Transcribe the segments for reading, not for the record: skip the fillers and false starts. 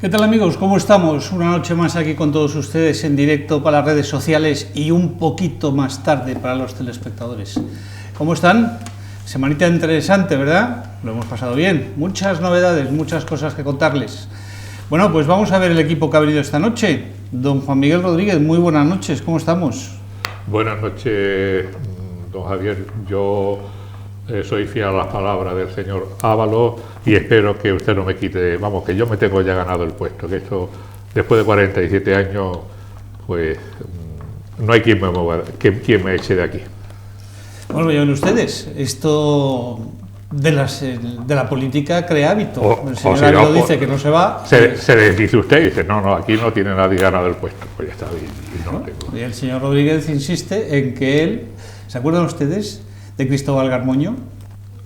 ¿Qué tal, amigos? ¿Cómo estamos? Una noche más aquí con todos ustedes en directo para las redes sociales y un poquito más tarde para los telespectadores. ¿Cómo están? Semanita interesante, ¿verdad? Lo hemos pasado bien. Muchas novedades, muchas cosas que contarles. Bueno, pues vamos a ver el equipo que ha venido esta noche. Don Juan Miguel Rodríguez, muy buenas noches. ¿Cómo estamos? Buenas noches, don Javier. Yo soy fiel a las palabras del señor Ábalos y espero que usted no me quite, vamos, que yo me tengo ya ganado el puesto, que esto, después de 47 años, pues no hay quien me mueva, quien me eche de aquí. Bueno, ya ven ustedes, esto de la política crea hábito. El señor Ábalos dice que no se va. Se desdice usted y dice, no, aquí no tiene nadie ganado el puesto. Pues ya está, y no lo tengo. Y el señor Rodríguez insiste en que él, ¿se acuerdan ustedes de Cristóbal Garmoño?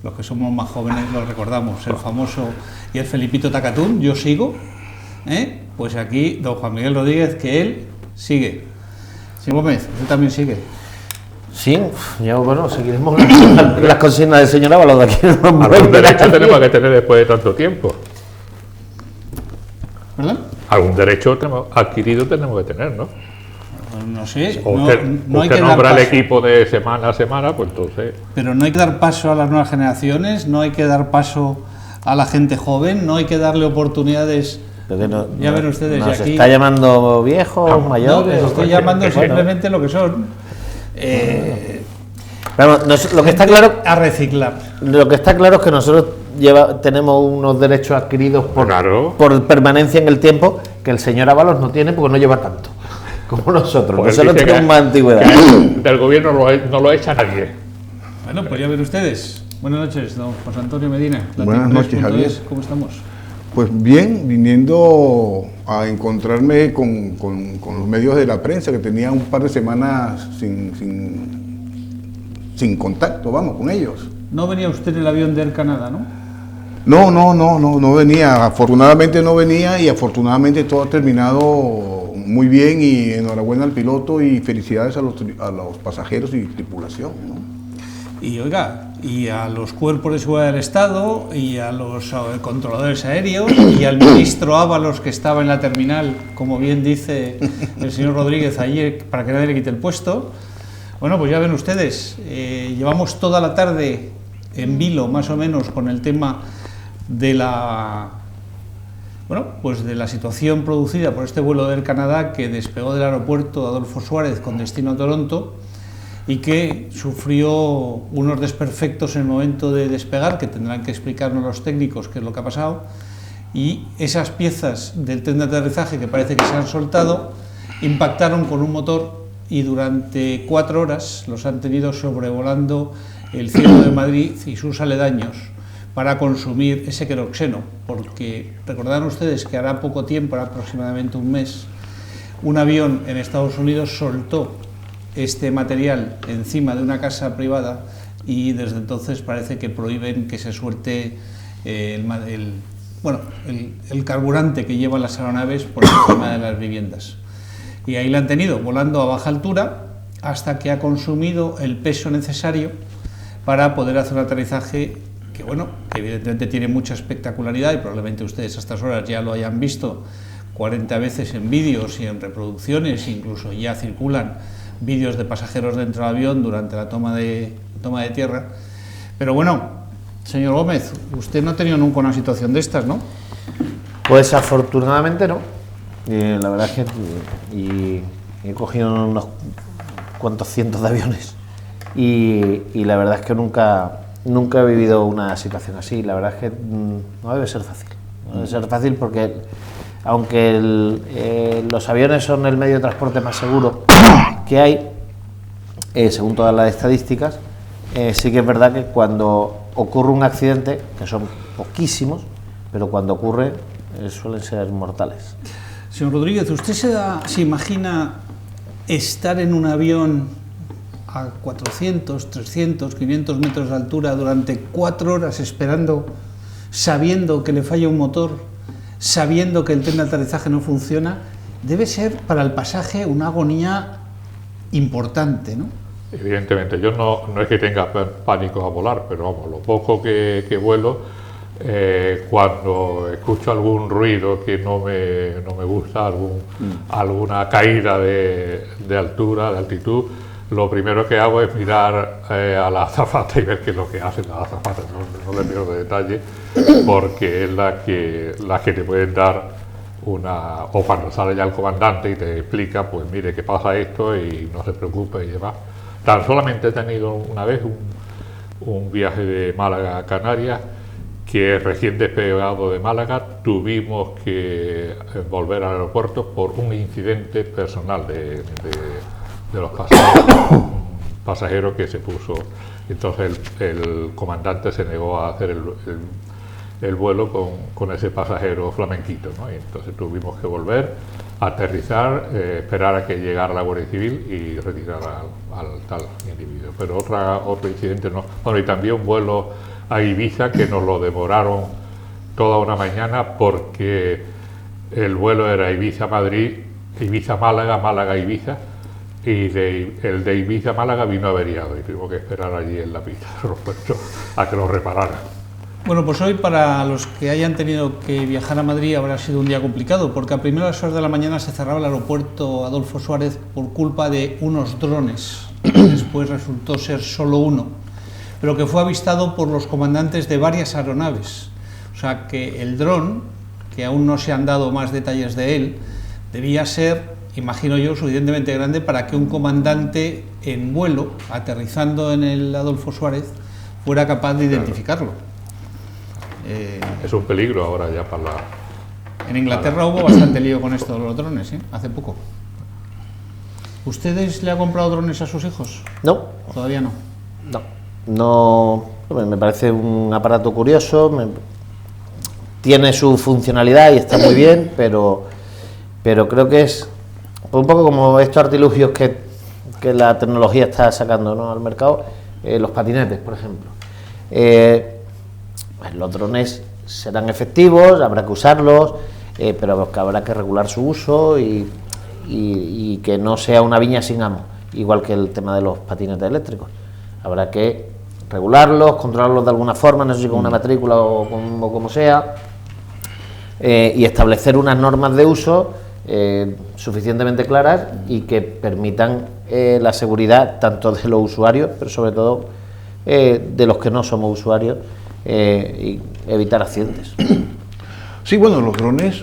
Los que somos más jóvenes lo recordamos, el famoso y el Felipito Tacatún, yo sigo, pues aquí don Juan Miguel Rodríguez, que él sigue. Señor Gómez, usted también sigue. Sí, yo, bueno, seguiremos las consignas del señor Ábalos de aquí. Algún derecho tenemos que tener después de tanto tiempo. ¿Perdón? Algún derecho adquirido tenemos que tener, ¿no? No sé, no hay que nombra el equipo de semana a semana, pues entonces... Pero no hay que dar paso a las nuevas generaciones, no hay que dar paso a la gente joven, no hay que darle oportunidades... Ya ven ustedes, nos aquí... está llamando viejos, mayores... No, estoy llamando simplemente lo que son. Pero lo que está claro... A reciclar. Lo que está claro es que nosotros tenemos unos derechos adquiridos por permanencia en el tiempo que el señor Ábalos no tiene porque no lleva tanto como nosotros. Pues nosotros tenemos más antigüedad. Del gobierno no lo echa nadie. Bueno, pues ya ven ustedes. Buenas noches, don José Antonio Medina. Buenas noches, Javier. ¿Cómo estamos? Pues bien, viniendo a encontrarme con los medios de la prensa, que tenía un par de semanas sin contacto, vamos, con ellos. ¿No venía usted en el avión de Air Canada, no? No venía. Afortunadamente no venía y afortunadamente todo ha terminado muy bien y enhorabuena al piloto y felicidades a los pasajeros y tripulación, ¿no? Y oiga, y a los cuerpos de seguridad del Estado y a los controladores aéreos y al ministro Ábalos que estaba en la terminal, como bien dice el señor Rodríguez ayer, para que nadie le quite el puesto. Bueno, pues ya ven ustedes, llevamos toda la tarde en vilo, más o menos, con el tema de la situación producida por este vuelo de Air Canada que despegó del aeropuerto Adolfo Suárez con destino a Toronto y que sufrió unos desperfectos en el momento de despegar, que tendrán que explicarnos los técnicos qué es lo que ha pasado, y esas piezas del tren de aterrizaje que parece que se han soltado impactaron con un motor y durante 4 horas los han tenido sobrevolando el cielo de Madrid y sus aledaños para consumir ese queroxeno, porque recordarán ustedes que hará poco tiempo, hará aproximadamente un mes, un avión en Estados Unidos soltó este material encima de una casa privada y desde entonces parece que prohíben que se suelte el carburante que llevan las aeronaves por encima de las viviendas. Y ahí la han tenido volando a baja altura hasta que ha consumido el peso necesario para poder hacer un aterrizaje que, bueno, evidentemente tiene mucha espectacularidad y probablemente ustedes a estas horas ya lo hayan visto 40 veces en vídeos y en reproducciones, incluso ya circulan vídeos de pasajeros dentro del avión durante la toma de tierra. Pero bueno, señor Gómez, usted no ha tenido nunca una situación de estas, ¿no? Pues afortunadamente no. La verdad es que he cogido unos cuantos cientos de aviones y la verdad es que nunca he vivido una situación así. La verdad es que no debe ser fácil. No debe ser fácil porque aunque los aviones son el medio de transporte más seguro que hay, según todas las estadísticas, sí que es verdad que cuando ocurre un accidente, que son poquísimos, pero cuando ocurre suelen ser mortales. Señor Rodríguez, ¿usted se imagina estar en un avión a 400, 300, 500 metros de altura durante 4 horas esperando, sabiendo que le falla un motor, sabiendo que el tren de aterrizaje no funciona? Debe ser para el pasaje una agonía importante, ¿no? Evidentemente, yo no es que tenga pánico a volar, pero vamos, lo poco que vuelo, cuando escucho algún ruido que no me gusta, alguna caída de altura, de altitud, lo primero que hago es mirar a la azafata y ver qué es lo que hace la azafata. No le pierdo detalle, porque es la que te pueden dar o cuando sale ya el comandante y te explica, pues mire que pasa esto y no se preocupe y demás. Tan solamente he tenido una vez un viaje de Málaga a Canarias, que recién despegado de Málaga tuvimos que volver al aeropuerto por un incidente personal de los pasajeros, un pasajero que se puso. Entonces el comandante se negó a hacer el vuelo con ese pasajero flamenquito, ¿no? Y entonces tuvimos que volver, aterrizar, esperar a que llegara la Guardia Civil y retirar al tal individuo. Pero otro incidente no. Bueno, y también un vuelo a Ibiza, que nos lo demoraron toda una mañana, porque el vuelo era Ibiza-Madrid, Ibiza-Málaga, Málaga-Ibiza, y el de Ibiza-Málaga vino averiado y tuvimos que esperar allí en la pista del aeropuerto a que lo repararan. Bueno, pues hoy, para los que hayan tenido que viajar a Madrid, habrá sido un día complicado, porque a primeras horas de la mañana se cerraba el aeropuerto Adolfo Suárez por culpa de unos drones. Después resultó ser solo uno, pero que fue avistado por los comandantes de varias aeronaves. O sea que el dron, que aún no se han dado más detalles de él, debía ser, imagino yo, suficientemente grande para que un comandante en vuelo, aterrizando en el Adolfo Suárez, fuera capaz de identificarlo. Es un peligro ahora ya para la... En Inglaterra hubo bastante lío con esto de los drones, hace poco. ¿Ustedes le han comprado drones a sus hijos? No. Todavía no. No, me parece un aparato curioso, tiene su funcionalidad y está muy bien, pero creo que es un poco como estos artilugios que la tecnología está sacando, ¿no?, al mercado, los patinetes, por ejemplo. Pues los drones serán efectivos, habrá que usarlos, pero que habrá que regular su uso y que no sea una viña sin amo, igual que el tema de los patinetes eléctricos. Habrá que regularlos, controlarlos de alguna forma, no sé si con una matrícula o como sea, y establecer unas normas de uso suficientemente claras y que permitan la seguridad tanto de los usuarios, pero sobre todo de los que no somos usuarios, y evitar accidentes. Sí, bueno, los drones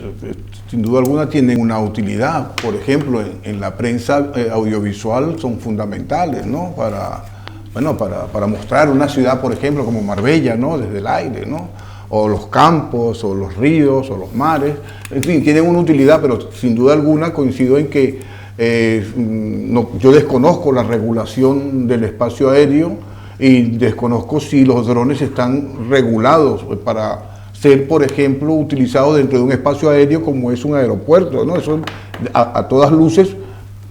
sin duda alguna tienen una utilidad. Por ejemplo, en la prensa audiovisual son fundamentales, ¿no? Para mostrar una ciudad, por ejemplo, como Marbella, ¿no?, desde el aire, ¿no?, o los campos, o los ríos, o los mares. En fin, tienen una utilidad, pero sin duda alguna coincido en que yo desconozco la regulación del espacio aéreo y desconozco si los drones están regulados para ser, por ejemplo, utilizados dentro de un espacio aéreo como es un aeropuerto, ¿no? Eso a todas luces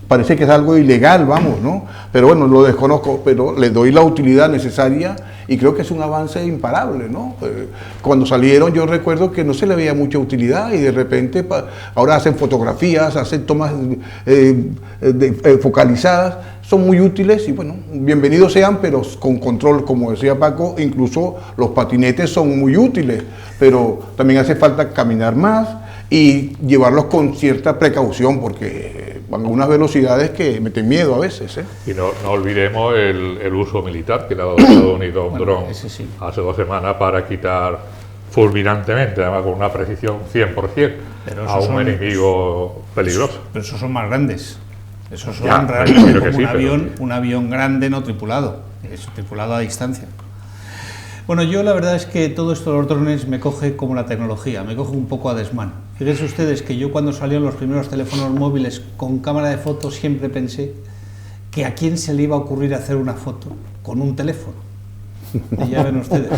parece que es algo ilegal, vamos, ¿no? Pero bueno, lo desconozco, pero le doy la utilidad necesaria y creo que es un avance imparable, ¿no? Cuando salieron yo recuerdo que no se le veía mucha utilidad y de repente ahora hacen fotografías, hacen tomas focalizadas, son muy útiles y bueno, bienvenidos sean, pero con control, como decía Paco, incluso los patinetes son muy útiles, pero también hace falta caminar más y llevarlos con cierta precaución porque van a unas velocidades que meten miedo a veces, Y no olvidemos el uso militar que le ha dado Estados Unidos a un dron sí, hace 2 semanas para quitar fulminantemente, además con una precisión 100%, a un enemigo peligroso. Pero esos son más grandes. Esos son Ya, realmente como sí, un avión grande no tripulado, es tripulado a distancia. Bueno, yo la verdad es que todo esto de los drones me coge como la tecnología, me coge un poco a desmán. Fíjense ustedes que yo cuando salieron los primeros teléfonos móviles con cámara de fotos siempre pensé que a quién se le iba a ocurrir hacer una foto con un teléfono. Y ya ven ustedes.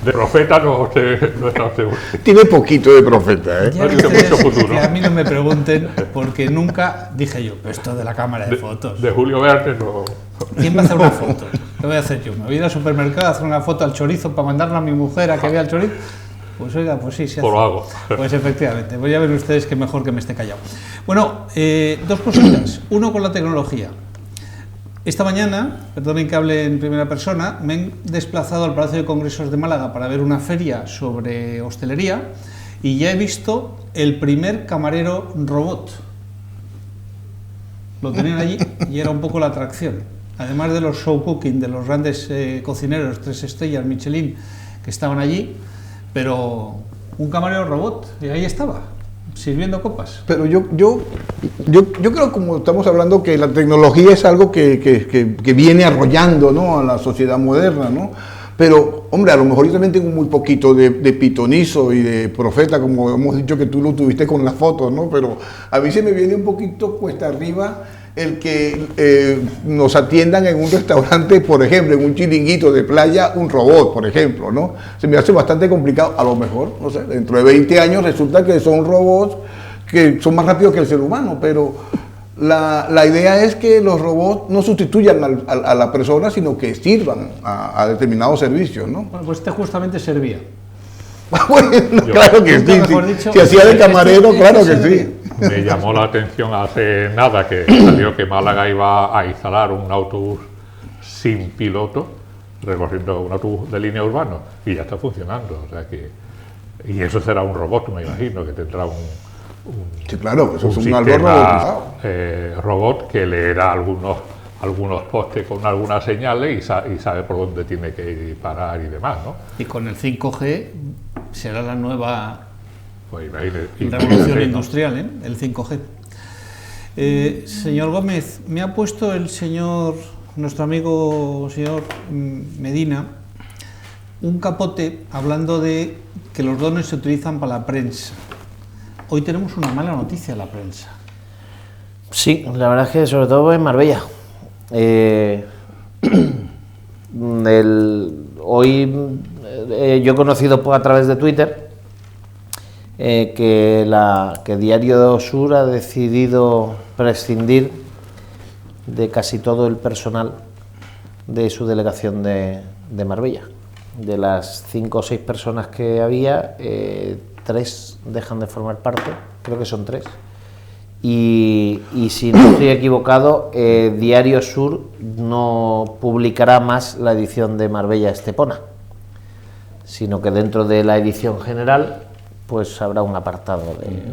De profeta no está seguro. Tiene poquito de profeta, Ya ven ustedes que a mí no me pregunten porque nunca dije yo, esto de la cámara de fotos. De Julio Verne no. ¿Quién va a hacer una foto? ¿Qué voy a hacer yo? ¿Me voy a ir al supermercado a hacer una foto al chorizo para mandarla a mi mujer a que vea el chorizo? Pues oiga, pues sí, se hace. Pues lo hago. Pues efectivamente, pues ya ven ustedes que mejor que me esté callado. Bueno, 2 cositas. Uno con la tecnología. Esta mañana, perdonen que hable en primera persona, me he desplazado al Palacio de Congresos de Málaga para ver una feria sobre hostelería y ya he visto el primer camarero robot. Lo tenían allí y era un poco la atracción. Además de los show cooking, de los grandes cocineros, 3 estrellas, Michelin, que estaban allí, pero un camarero robot, y ahí estaba, sirviendo copas. Pero yo creo, como estamos hablando, que la tecnología es algo que viene arrollando, ¿no?, a la sociedad moderna, ¿no? Pero, hombre, a lo mejor yo también tengo muy poquito de pitonizo y de profeta, como hemos dicho que tú lo tuviste con las fotos, ¿no? Pero a mí se me viene un poquito cuesta arriba el que nos atiendan en un restaurante, por ejemplo, en un chiringuito de playa, un robot, por ejemplo, ¿no? Se me hace bastante complicado. A lo mejor, no sé, dentro de 20 años resulta que son robots que son más rápidos que el ser humano, pero la idea es que los robots no sustituyan a la persona, sino que sirvan a determinados servicios, ¿no? Bueno, pues este justamente servía. Bueno, claro que sí, si hacía de camarero, claro que sí. Me llamó la atención hace nada que salió que Málaga iba a instalar un autobús sin piloto, recorriendo un autobús de línea urbano, y ya está funcionando. O sea que, y eso será un robot, me imagino, que tendrá sí, claro, eso es un algo robotizado. Robot que leerá algunos postes con algunas señales y sabe por dónde tiene que parar y demás, ¿no? Y con el 5G será la nueva revolución industrial, ¿eh? El 5G. Señor Gómez, me ha puesto nuestro amigo señor Medina, un capote hablando de que los drones se utilizan para la prensa. Hoy tenemos una mala noticia en la prensa. Sí, la verdad es que sobre todo en Marbella. Hoy yo he conocido a través de Twitter que Diario Sur ha decidido prescindir de casi todo el personal de su delegación de Marbella. De las 5 o 6 personas que había, 3 dejan de formar parte, creo que son 3. Y si no estoy equivocado, Diario Sur no publicará más la edición de Marbella Estepona, sino que dentro de la edición general pues habrá un apartado,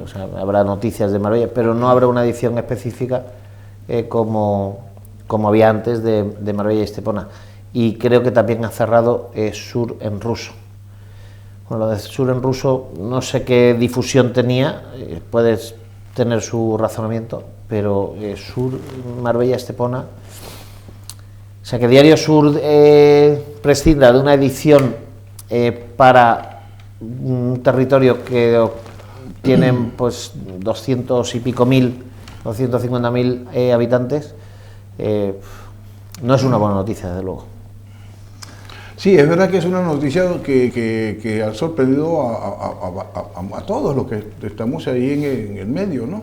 o sea, habrá noticias de Marbella, pero no habrá una edición específica como había antes de Marbella Estepona. Y creo que también ha cerrado Sur en ruso. Bueno, lo de Sur en ruso no sé qué difusión tenía, puedes tener su razonamiento, pero Sur, Marbella, Estepona, o sea, que Diario Sur prescinda de una edición para un territorio que tienen pues 200 y pico mil, 250.000 habitantes, no es una buena noticia, desde luego. Sí, es verdad que es una noticia que ha sorprendido a todos los que estamos ahí en el medio, ¿no?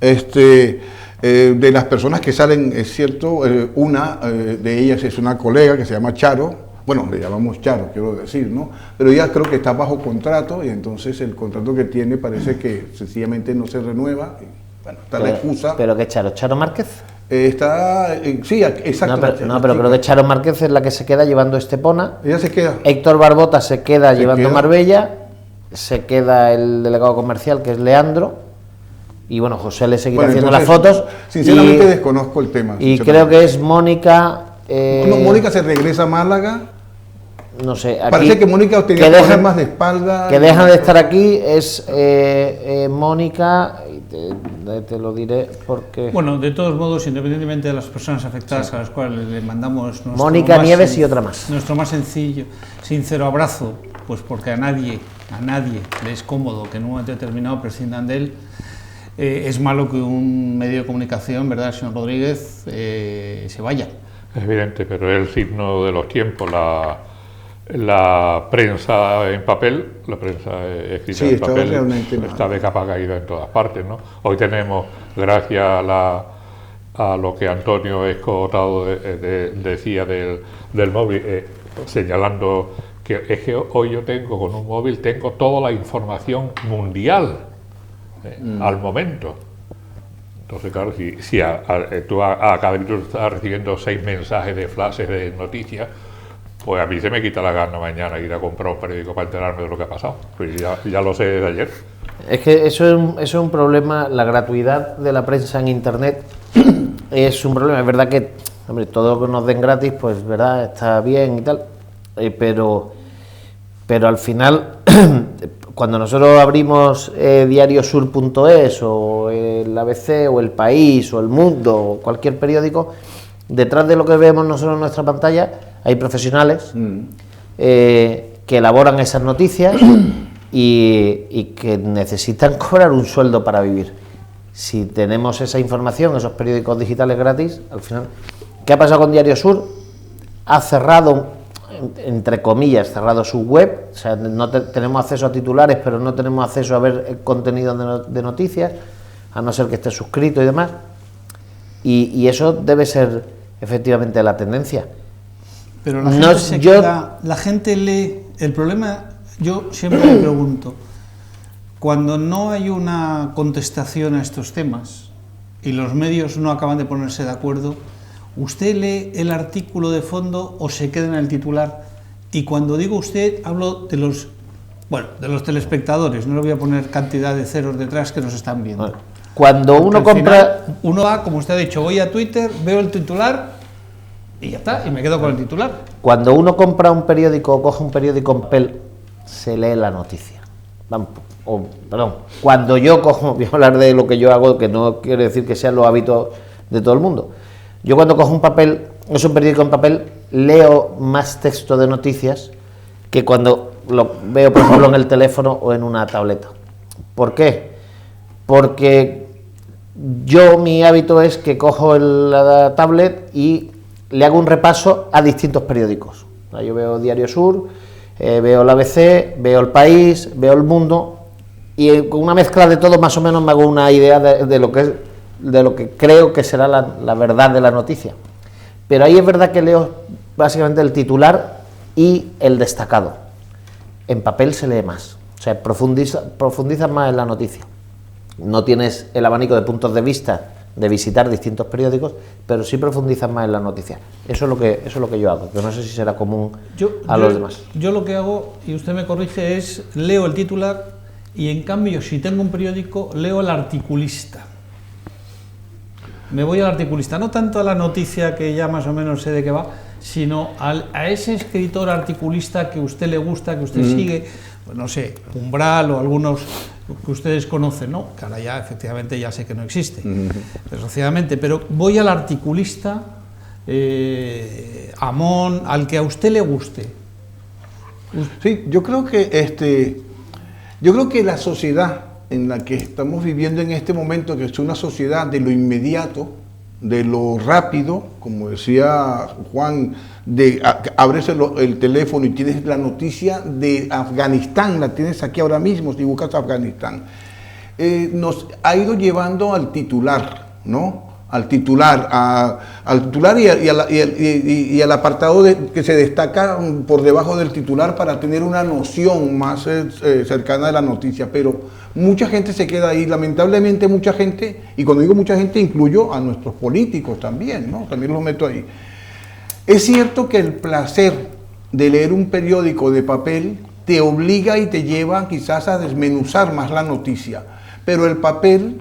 De las personas que salen, es cierto, una de ellas es una colega que se llama Charo, bueno, le llamamos Charo, quiero decir, ¿no? Pero ella creo que está bajo contrato y entonces el contrato que tiene parece que sencillamente no se renueva. Y, bueno, está la excusa. ¿Pero qué Charo? ¿Charo Márquez? Sí, exacto. No, pero creo que Charo Márquez es la que se queda llevando Estepona. Ella se queda. Héctor Barbota se queda llevando Marbella, se queda el delegado comercial, que es Leandro, y bueno, José le seguirá haciendo las fotos. Sinceramente desconozco el tema. Y creo que es Mónica... Mónica se regresa a Málaga. No sé, aquí, parece que Mónica tenía problemas de espalda. Que dejan de estar aquí es Mónica, te lo diré porque... Bueno, de todos modos, independientemente de las personas afectadas, sí, a las cuales le mandamos Mónica Nieves y otra más. Nuestro más sencillo, sincero abrazo, pues porque a nadie le es cómodo que en un momento determinado prescindan de él. Es malo que un medio de comunicación, ¿verdad, señor Rodríguez, se vaya? Es evidente, pero es el signo de los tiempos. La prensa en papel, la prensa escrita en papel, está de capa caída en todas partes, ¿no? Hoy tenemos, gracias a lo que Antonio Escotado decía del móvil, señalando que es que hoy yo tengo con un móvil, tengo toda la información mundial al momento. Entonces, claro, si tú a cada minuto estás recibiendo 6 mensajes de flashes de noticias, pues a mí se me quita la gana mañana ir a comprar un periódico para enterarme de lo que ha pasado. Pues ya lo sé desde ayer. Es que eso es un problema, la gratuidad de la prensa en Internet es un problema. Es verdad que, hombre, todo lo que nos den gratis, pues, verdad, está bien y tal, pero al final, cuando nosotros abrimos diariosur.es o el ABC o El País o El Mundo o cualquier periódico, detrás de lo que vemos nosotros en nuestra pantalla hay profesionales que elaboran esas noticias y que necesitan cobrar un sueldo para vivir. Si tenemos esa información, esos periódicos digitales gratis, al final, ¿qué ha pasado con Diario Sur? Ha cerrado, entre comillas, cerrado su web, o sea, tenemos acceso a titulares, pero no tenemos acceso a ver el contenido de noticias, a no ser que esté suscrito y demás, y eso debe ser efectivamente la tendencia. Pero la gente lee, el problema, yo siempre me pregunto, cuando no hay una contestación a estos temas y los medios no acaban de ponerse de acuerdo, ¿usted lee el artículo de fondo o se queda en el titular? Y cuando digo usted, hablo de los telespectadores, no le voy a poner cantidad de ceros detrás que nos están viendo. Bueno, cuando uno compra... Uno va, como usted ha dicho, voy a Twitter, veo el titular y ya está, y me quedo con el titular. Cuando uno compra un periódico o coge un periódico en papel, se lee la noticia. Cuando yo cojo, voy a hablar de lo que yo hago, que no quiere decir que sean los hábitos de todo el mundo. Yo cuando cojo un periódico en papel, leo más texto de noticias que cuando lo veo, por ejemplo, en el teléfono o en una tableta. ¿Por qué? Porque mi hábito es que cojo la tablet y le hago un repaso a distintos periódicos. Yo veo Diario Sur, veo el ABC, veo El País, veo El Mundo, y con una mezcla de todo más o menos me hago una idea de lo que creo que será la verdad de la noticia. Pero ahí es verdad que leo básicamente el titular y el destacado. En papel se lee más, o sea, profundizas más en la noticia. No tienes el abanico de puntos de vista de visitar distintos periódicos, pero sí profundizas más en la noticia. Eso es lo que yo hago, que no sé si será común a los demás. Yo lo que hago, y usted me corrige, es leo el titular y en cambio, si tengo un periódico, leo el articulista. Me voy al articulista, no tanto a la noticia que ya más o menos sé de qué va, sino a ese escritor articulista que a usted le gusta, que usted sigue, pues no sé, Umbral o algunos que ustedes conocen, ¿no? Que ahora ya efectivamente ya sé que no existe, desgraciadamente, pero voy al articulista, Amón, al que a usted le guste. Sí, yo creo que la sociedad en la que estamos viviendo en este momento, que es una sociedad de lo inmediato, de lo rápido, como decía Juan, abres el teléfono y tienes la noticia de Afganistán, la tienes aquí ahora mismo si buscas Afganistán, nos ha ido llevando al titular, ¿no? Al titular y al apartado que se destaca por debajo del titular para tener una noción más cercana de la noticia, pero mucha gente se queda ahí, lamentablemente mucha gente, y cuando digo mucha gente incluyo a nuestros políticos también, ¿no? También los meto ahí. Es cierto que el placer de leer un periódico de papel te obliga y te lleva quizás a desmenuzar más la noticia, pero el papel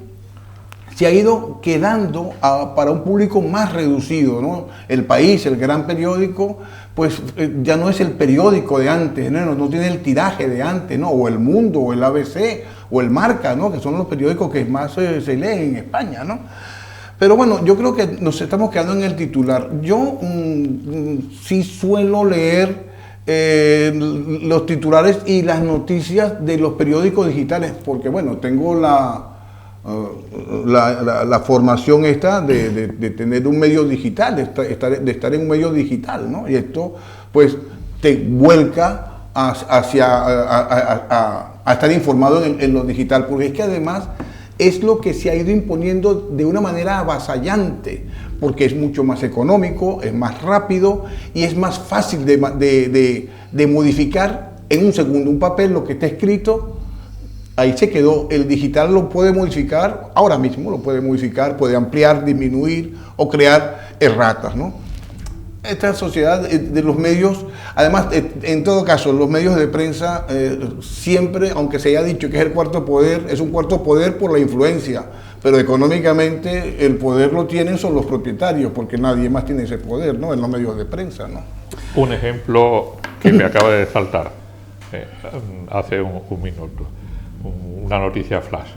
se ha ido quedando para un público más reducido, ¿no? El País, el gran periódico, pues ya no es el periódico de antes, no tiene el tiraje de antes, ¿no? O El Mundo, o el ABC, o el Marca, ¿no? Que son los periódicos que más se leen en España, ¿no? Pero bueno, yo creo que nos estamos quedando en el titular. Yo sí suelo leer los titulares y las noticias de los periódicos digitales, porque bueno, tengo la formación esta de tener un medio digital, de estar en un medio digital, ¿no? Y esto pues te vuelca a estar informado en lo digital, porque es que además es lo que se ha ido imponiendo de una manera avasallante, porque es mucho más económico, es más rápido y es más fácil de modificar en un segundo. Un papel, lo que está escrito, ahí se quedó. El digital lo puede modificar, ahora mismo lo puede modificar, puede ampliar, disminuir o crear erratas, ¿no? Esta sociedad de los medios, además, en todo caso, los medios de prensa siempre, aunque se haya dicho que es el cuarto poder, es un cuarto poder por la influencia, pero económicamente el poder lo tienen son los propietarios, porque nadie más tiene ese poder, ¿no? En los medios de prensa, ¿no? Un ejemplo que me acaba de saltar hace un minuto, una noticia flash.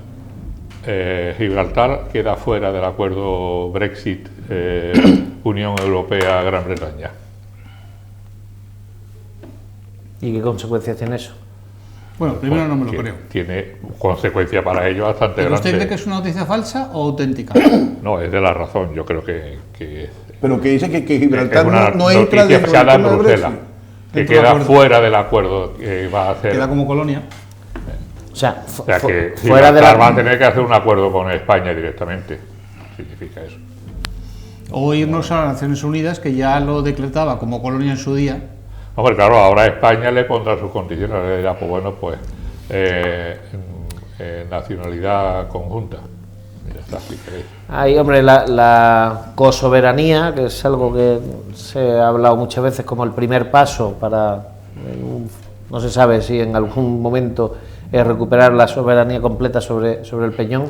Gibraltar queda fuera del acuerdo Brexit, Unión Europea-Gran Bretaña. ¿Y qué consecuencias tiene eso? Bueno, primero no me lo creo. Tiene consecuencias para ello bastante ¿Pero grandes. usted cree que es una noticia falsa o auténtica? No, es de la razón, yo creo que Pero que dice que es Gibraltar una no entra noticia dentro que se da en del Bruselas, Brexit. que Dentro del queda acuerdo. fuera del acuerdo que va a hacer. Queda como colonia. O sea, O sea que fuera de Gibraltar va a la... tener que hacer un acuerdo con España directamente. Significa eso. O irnos a las Naciones Unidas, que ya lo decretaba como colonia en su día. Hombre, claro, ahora España le pondrá sus condiciones, le dirá, pues bueno, pues nacionalidad conjunta. Y ya está, si queréis. Hay, hombre, la cosoberanía, que es algo que se ha hablado muchas veces como el primer paso para, no se sabe si en algún momento recuperar la soberanía completa sobre el Peñón.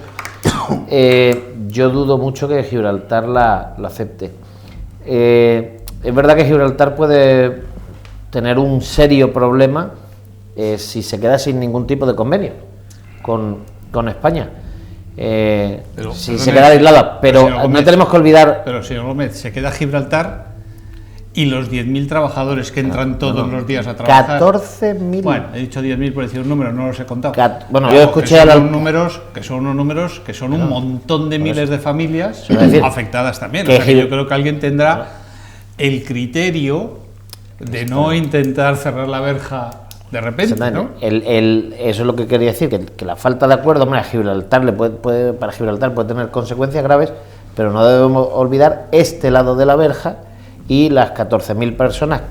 Yo dudo mucho que Gibraltar la acepte. Es verdad que Gibraltar puede tener un serio problema si se queda sin ningún tipo de convenio con España. Si se queda aislada, pero señor Gómez, no tenemos que olvidar. Pero, señor Gómez, se queda Gibraltar y los 10.000 trabajadores que entran todos los días a trabajar. 14.000. Bueno, he dicho 10.000 por decir un número, no los he contado. Bueno, Claro, yo escuché que a son la... unos números que son unos números que son un montón de miles de familias Eso iba a decir, afectadas también. que O sea, que Gib- yo creo que alguien tendrá el criterio de no intentar cerrar la verja de repente, ¿no? Eso es lo que quería decir, que la falta de acuerdo, hombre, a Gibraltar para Gibraltar puede tener consecuencias graves, pero no debemos olvidar este lado de la verja y las 14.000 personas,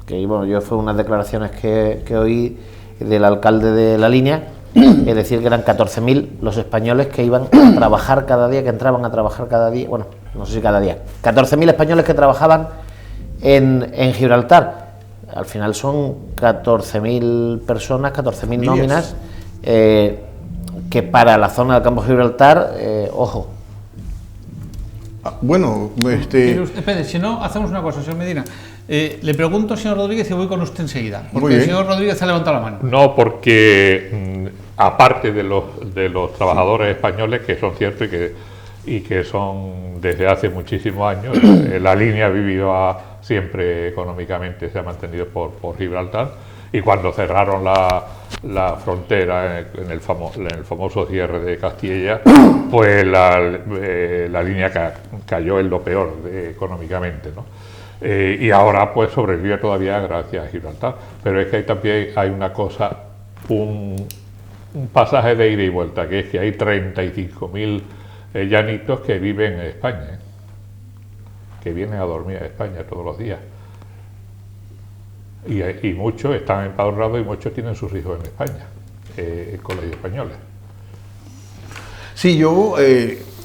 que bueno, yo fue unas declaraciones que oí del alcalde de La Línea, es decir, que eran 14.000 los españoles que iban a trabajar cada día, que entraban a trabajar cada día, bueno, no sé si cada día, 14.000 españoles que trabajaban en Gibraltar. Al final son 14.000 personas, 14.000 nóminas, que para la zona del campo de Gibraltar, ojo. Bueno, Espere, si no, hacemos una cosa, señor Medina. Le pregunto, señor Rodríguez, y voy con usted enseguida. Muy Porque bien. el señor Rodríguez ha levantado la mano. No, porque aparte de los trabajadores españoles, que son ciertos y que son desde hace muchísimos años, La Línea ha vivido siempre económicamente, se ha mantenido por Gibraltar, y cuando cerraron la frontera en el famoso cierre de Castilla, pues la Línea cayó en lo peor económicamente, ¿no? Y ahora pues sobrevive todavía gracias a Gibraltar, pero es que también hay una cosa, un pasaje de ida y vuelta, que es que hay 35.000 llanitos que viven en España, que vienen a dormir a España todos los días, y muchos están empadronados y muchos tienen sus hijos en España, en colegios españoles. Sí,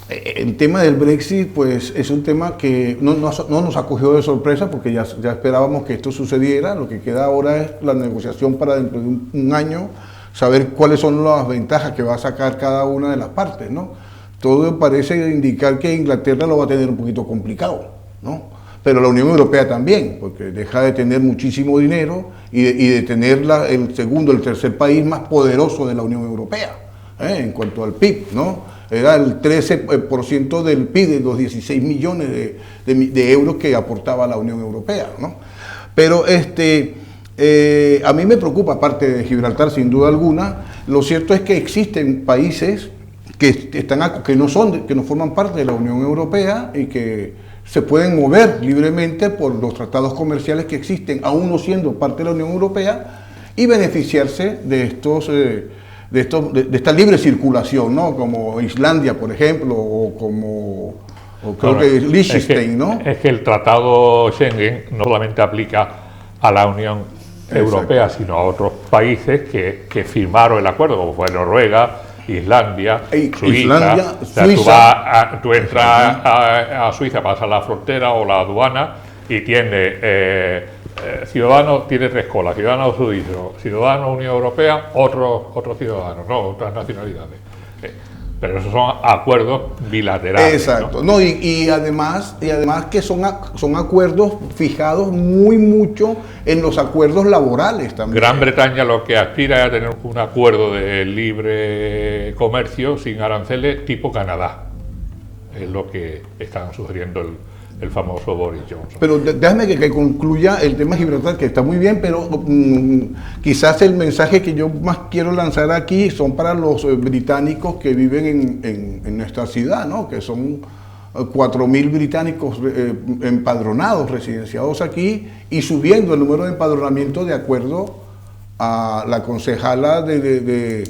el tema del Brexit, pues es un tema que no nos acogió de sorpresa porque ya esperábamos que esto sucediera. Lo que queda ahora es la negociación para dentro de un año, saber cuáles son las ventajas que va a sacar cada una de las partes, ¿no? Todo parece indicar que Inglaterra lo va a tener un poquito complicado, ¿no? Pero la Unión Europea también, porque deja de tener muchísimo dinero y de tener el segundo, el tercer país más poderoso de la Unión Europea, en cuanto al PIB, ¿no? Era el 13% del PIB, de los 16 millones de euros que aportaba la Unión Europea, ¿no? Pero a mí me preocupa, aparte de Gibraltar, sin duda alguna, lo cierto es que existen países que no forman parte de la Unión Europea y que se pueden mover libremente por los tratados comerciales que existen, aún no siendo parte de la Unión Europea, y beneficiarse de esta libre circulación, ¿no? Como Islandia, por ejemplo, o creo que Liechtenstein, ¿no? Es que el tratado Schengen no solamente aplica a la Unión europea, sino a otros países que firmaron el acuerdo, como fue Noruega, Islandia, Suiza. O sea, tú entras a Suiza, pasas la frontera o la aduana y tienes ciudadanos, tiene 3 colas: ciudadanos suizos, ciudadanos Unión Europea, otros ciudadanos, no, otras nacionalidades. Pero esos son acuerdos bilaterales. Exacto. ¿No? Y además que son acuerdos fijados mucho en los acuerdos laborales también. Gran Bretaña lo que aspira es a tener un acuerdo de libre comercio sin aranceles tipo Canadá. Es lo que están sugiriendo el famoso Boris Johnson. Pero déjame que concluya el tema Gibraltar, que está muy bien, pero quizás el mensaje que yo más quiero lanzar aquí son para los británicos que viven en nuestra ciudad, ¿no? Que son 4.000 británicos empadronados, residenciados aquí, y subiendo el número de empadronamiento de acuerdo a la concejala de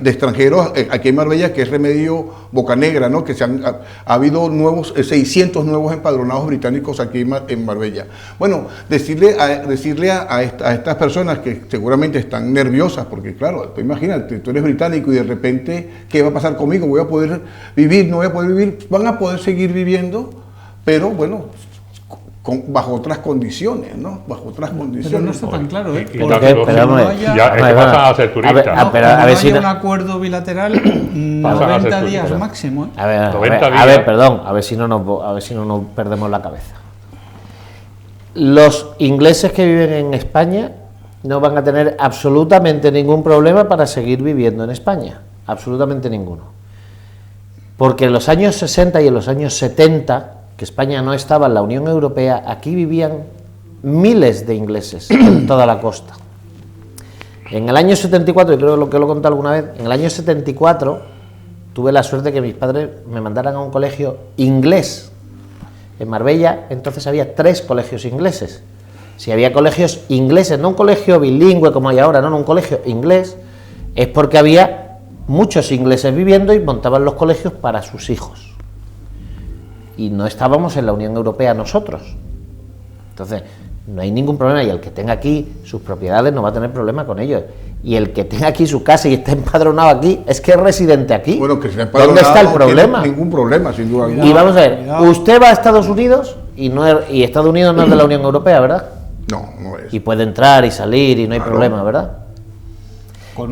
extranjeros aquí en Marbella, que es Remedio Bocanegra, ¿no? Que ha habido 600 nuevos empadronados británicos aquí en Marbella. Bueno, decirle a estas personas que seguramente están nerviosas, porque claro, tú imagínate, tú eres británico y de repente, ¿qué va a pasar conmigo? ¿Voy a poder vivir? ¿No voy a poder vivir? Van a poder seguir viviendo, pero bueno, bajo otras condiciones, ¿no? Bajo otras condiciones. Pero no está tan claro, ¿eh? Ya pasan a ser turistas. A ver si un acuerdo bilateral, 90 días máximo. A ver, perdón, a ver si no nos perdemos la cabeza. Los ingleses que viven en España no van a tener absolutamente ningún problema para seguir viviendo en España, absolutamente ninguno. Porque en los años 60 y en los años 70, que España no estaba en la Unión Europea, aquí vivían miles de ingleses en toda la costa. En el año 74, y creo que lo he contado alguna vez, en el año 74 tuve la suerte de que mis padres me mandaran a un colegio inglés. En Marbella entonces había 3 colegios ingleses. Si había colegios ingleses, no un colegio bilingüe como hay ahora, no, un colegio inglés, es porque había muchos ingleses viviendo y montaban los colegios para sus hijos. Y no estábamos en la Unión Europea nosotros. Entonces, no hay ningún problema, y el que tenga aquí sus propiedades no va a tener problema con ellos. Y el que tenga aquí su casa y esté empadronado aquí, es que es residente aquí. Bueno, que sea ¿dónde está el problema? No ningún problema, sin duda alguna. Y vamos a ver, usted va a Estados Unidos y Estados Unidos no es de la Unión Europea, ¿verdad? No es. Y puede entrar y salir y no hay problema, ¿verdad?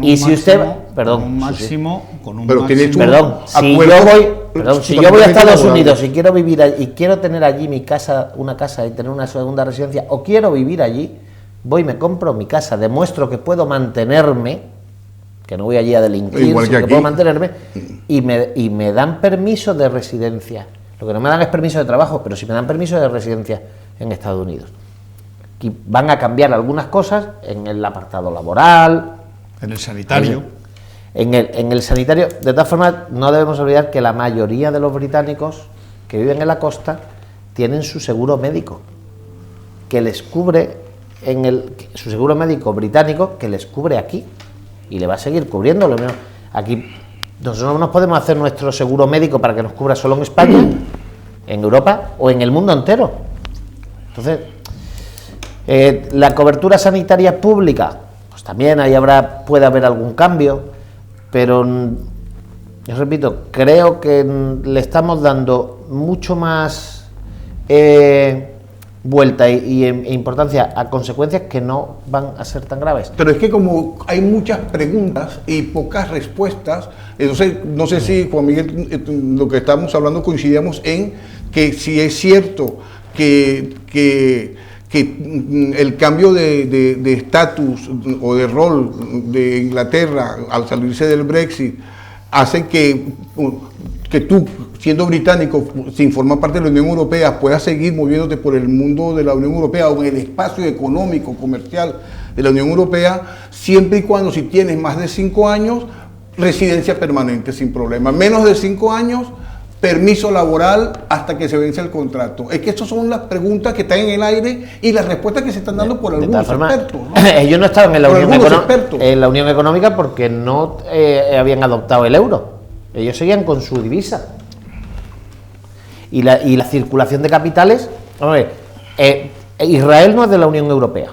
Y si usted, perdón, si yo voy a Estados Unidos y quiero vivir allí, y quiero tener allí una casa y tener una segunda residencia, o quiero vivir allí, voy y me compro mi casa, demuestro que puedo mantenerme, que no voy allí a delinquir, sino que puedo mantenerme, y me dan permiso de residencia. Lo que no me dan es permiso de trabajo, pero sí me dan permiso de residencia en Estados Unidos. Y van a cambiar algunas cosas en el apartado laboral, en el sanitario. En el sanitario, de todas formas, no debemos olvidar que la mayoría de los británicos que viven en la costa tienen su seguro médico, que les cubre su seguro médico británico, que les cubre aquí y le va a seguir cubriendo. Lo mismo aquí, nosotros no nos podemos hacer nuestro seguro médico para que nos cubra solo en España, en Europa o en el mundo entero. Entonces, la cobertura sanitaria pública, pues también ahí puede haber algún cambio, pero yo repito, creo que le estamos dando mucho más vuelta e importancia a consecuencias que no van a ser tan graves. Pero es que como hay muchas preguntas y pocas respuestas, entonces no sé si, Juan Miguel, lo que estamos hablando coincidíamos en que si es cierto que el cambio de estatus o de rol de Inglaterra al salirse del Brexit hace que tú, siendo británico, sin formar parte de la Unión Europea, puedas seguir moviéndote por el mundo de la Unión Europea o en el espacio económico, comercial de la Unión Europea, siempre y cuando, si tienes más de 5 años, residencia permanente sin problema. Menos de 5 años, permiso laboral hasta que se vence el contrato. Es que estas son las preguntas que están en el aire y las respuestas que se están dando por algunos expertos, ¿no? Ellos no estaban en la Unión Económica porque no habían adoptado el euro. Ellos seguían con su divisa. Y la circulación de capitales, hombre, Israel no es de la Unión Europea,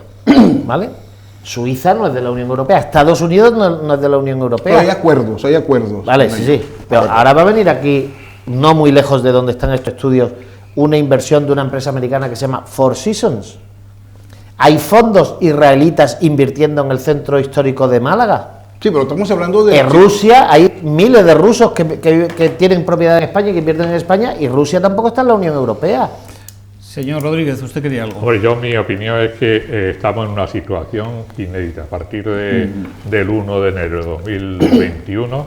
¿vale? Suiza no es de la Unión Europea, Estados Unidos no es de la Unión Europea. Pero hay acuerdos. Vale, sí. Pero ahora va a venir aquí, no muy lejos de donde están estos estudios, una inversión de una empresa americana que se llama Four Seasons. Hay fondos israelitas invirtiendo en el centro histórico de Málaga. Sí, pero estamos hablando de... En Rusia hay miles de rusos que tienen propiedad en España y que invierten en España, y Rusia tampoco está en la Unión Europea. Señor Rodríguez, ¿usted quería algo? Hombre, mi opinión es que estamos en una situación inédita. A partir del 1 de enero de 2021,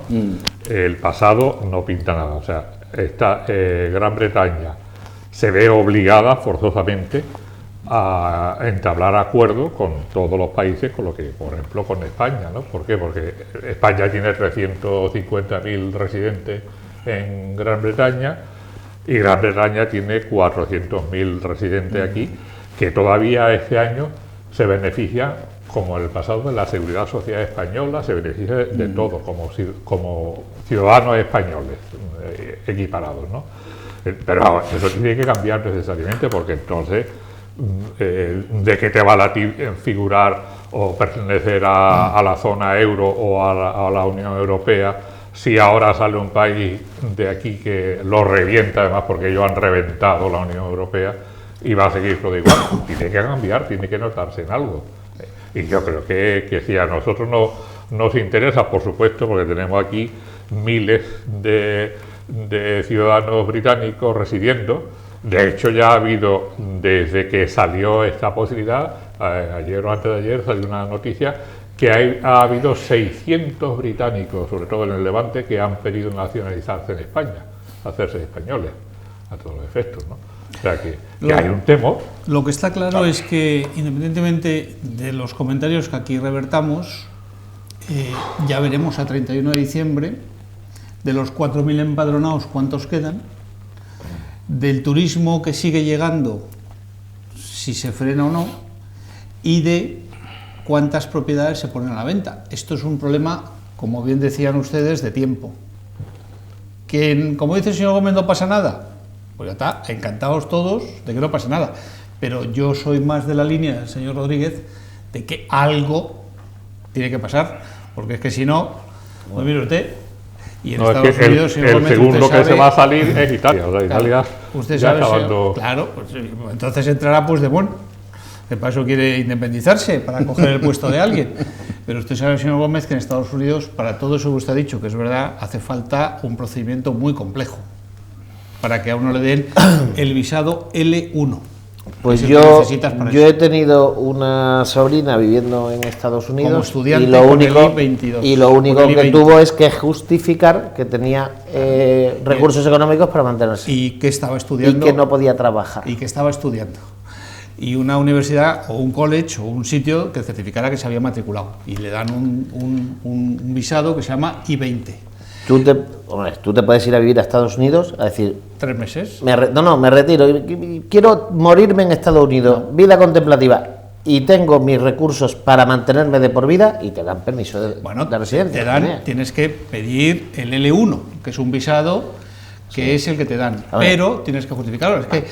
el pasado no pinta nada. O sea, Gran Bretaña se ve obligada forzosamente a entablar acuerdos con todos los países, con lo que, por ejemplo, con España, ¿no? ¿Por qué? Porque España tiene 350.000 residentes en Gran Bretaña y Gran Bretaña tiene 400.000 residentes aquí, que todavía este año se benefician, como en el pasado, de la Seguridad Social Española, se beneficia de todo, como ciudadanos españoles equiparados, ¿no? Pero vamos, eso tiene que cambiar necesariamente, porque entonces de qué te vale a ti figurar o pertenecer a la zona euro o a la Unión Europea si ahora sale un país de aquí que lo revienta, además porque ellos han reventado la Unión Europea y va a seguir todo igual. Tiene que cambiar, tiene que notarse en algo. Y yo creo que si a nosotros nos interesa, por supuesto, porque tenemos aquí miles de ciudadanos británicos residiendo. De hecho, ya ha habido, desde que salió esta posibilidad, ayer o antes de ayer salió una noticia que ha habido 600 británicos, sobre todo en el Levante, que han pedido nacionalizarse en España, hacerse españoles, a todos los efectos, ¿no? O sea que hay un temor. Lo que está claro es que, independientemente de los comentarios que aquí revertamos, ya veremos a 31 de diciembre, de los 4.000 empadronados, ¿cuántos quedan? Del turismo que sigue llegando, si se frena o no, y de cuántas propiedades se ponen a la venta. Esto es un problema, como bien decían ustedes, de tiempo. Que, como dice el señor Gómez, no pasa nada. Pues ya está, encantados todos de que no pase nada. Pero yo soy más de la línea del señor Rodríguez de que algo tiene que pasar, porque es que si no, pues mire usted, y en Estados Unidos, el segundo que se va a salir es Italia. O sea, Italia usted ya sabe, acabando... claro, pues, entonces entrará Puigdemont, que para eso quiere independizarse, para coger el puesto de alguien. Pero usted sabe, señor Gómez, que en Estados Unidos, para todo eso que usted ha dicho, que es verdad, hace falta un procedimiento muy complejo para que a uno le den el visado L1. Pues yo he tenido una sobrina viviendo en Estados Unidos como estudiante, y lo único que tuvo es que justificar que tenía recursos económicos para mantenerse. Y que estaba estudiando. Y que no podía trabajar. Y que estaba estudiando. Y una universidad o un college o un sitio que certificara que se había matriculado. Y le dan un visado que se llama I-20. Tú te puedes ir a vivir a Estados Unidos a decir... 3 meses. Me retiro, quiero morirme en Estados Unidos, vida contemplativa, y tengo mis recursos para mantenerme de por vida, y te dan permiso de residencia. Tienes que pedir el L1, que es un visado que es el que te dan, pero tienes que justificarlo. Es que,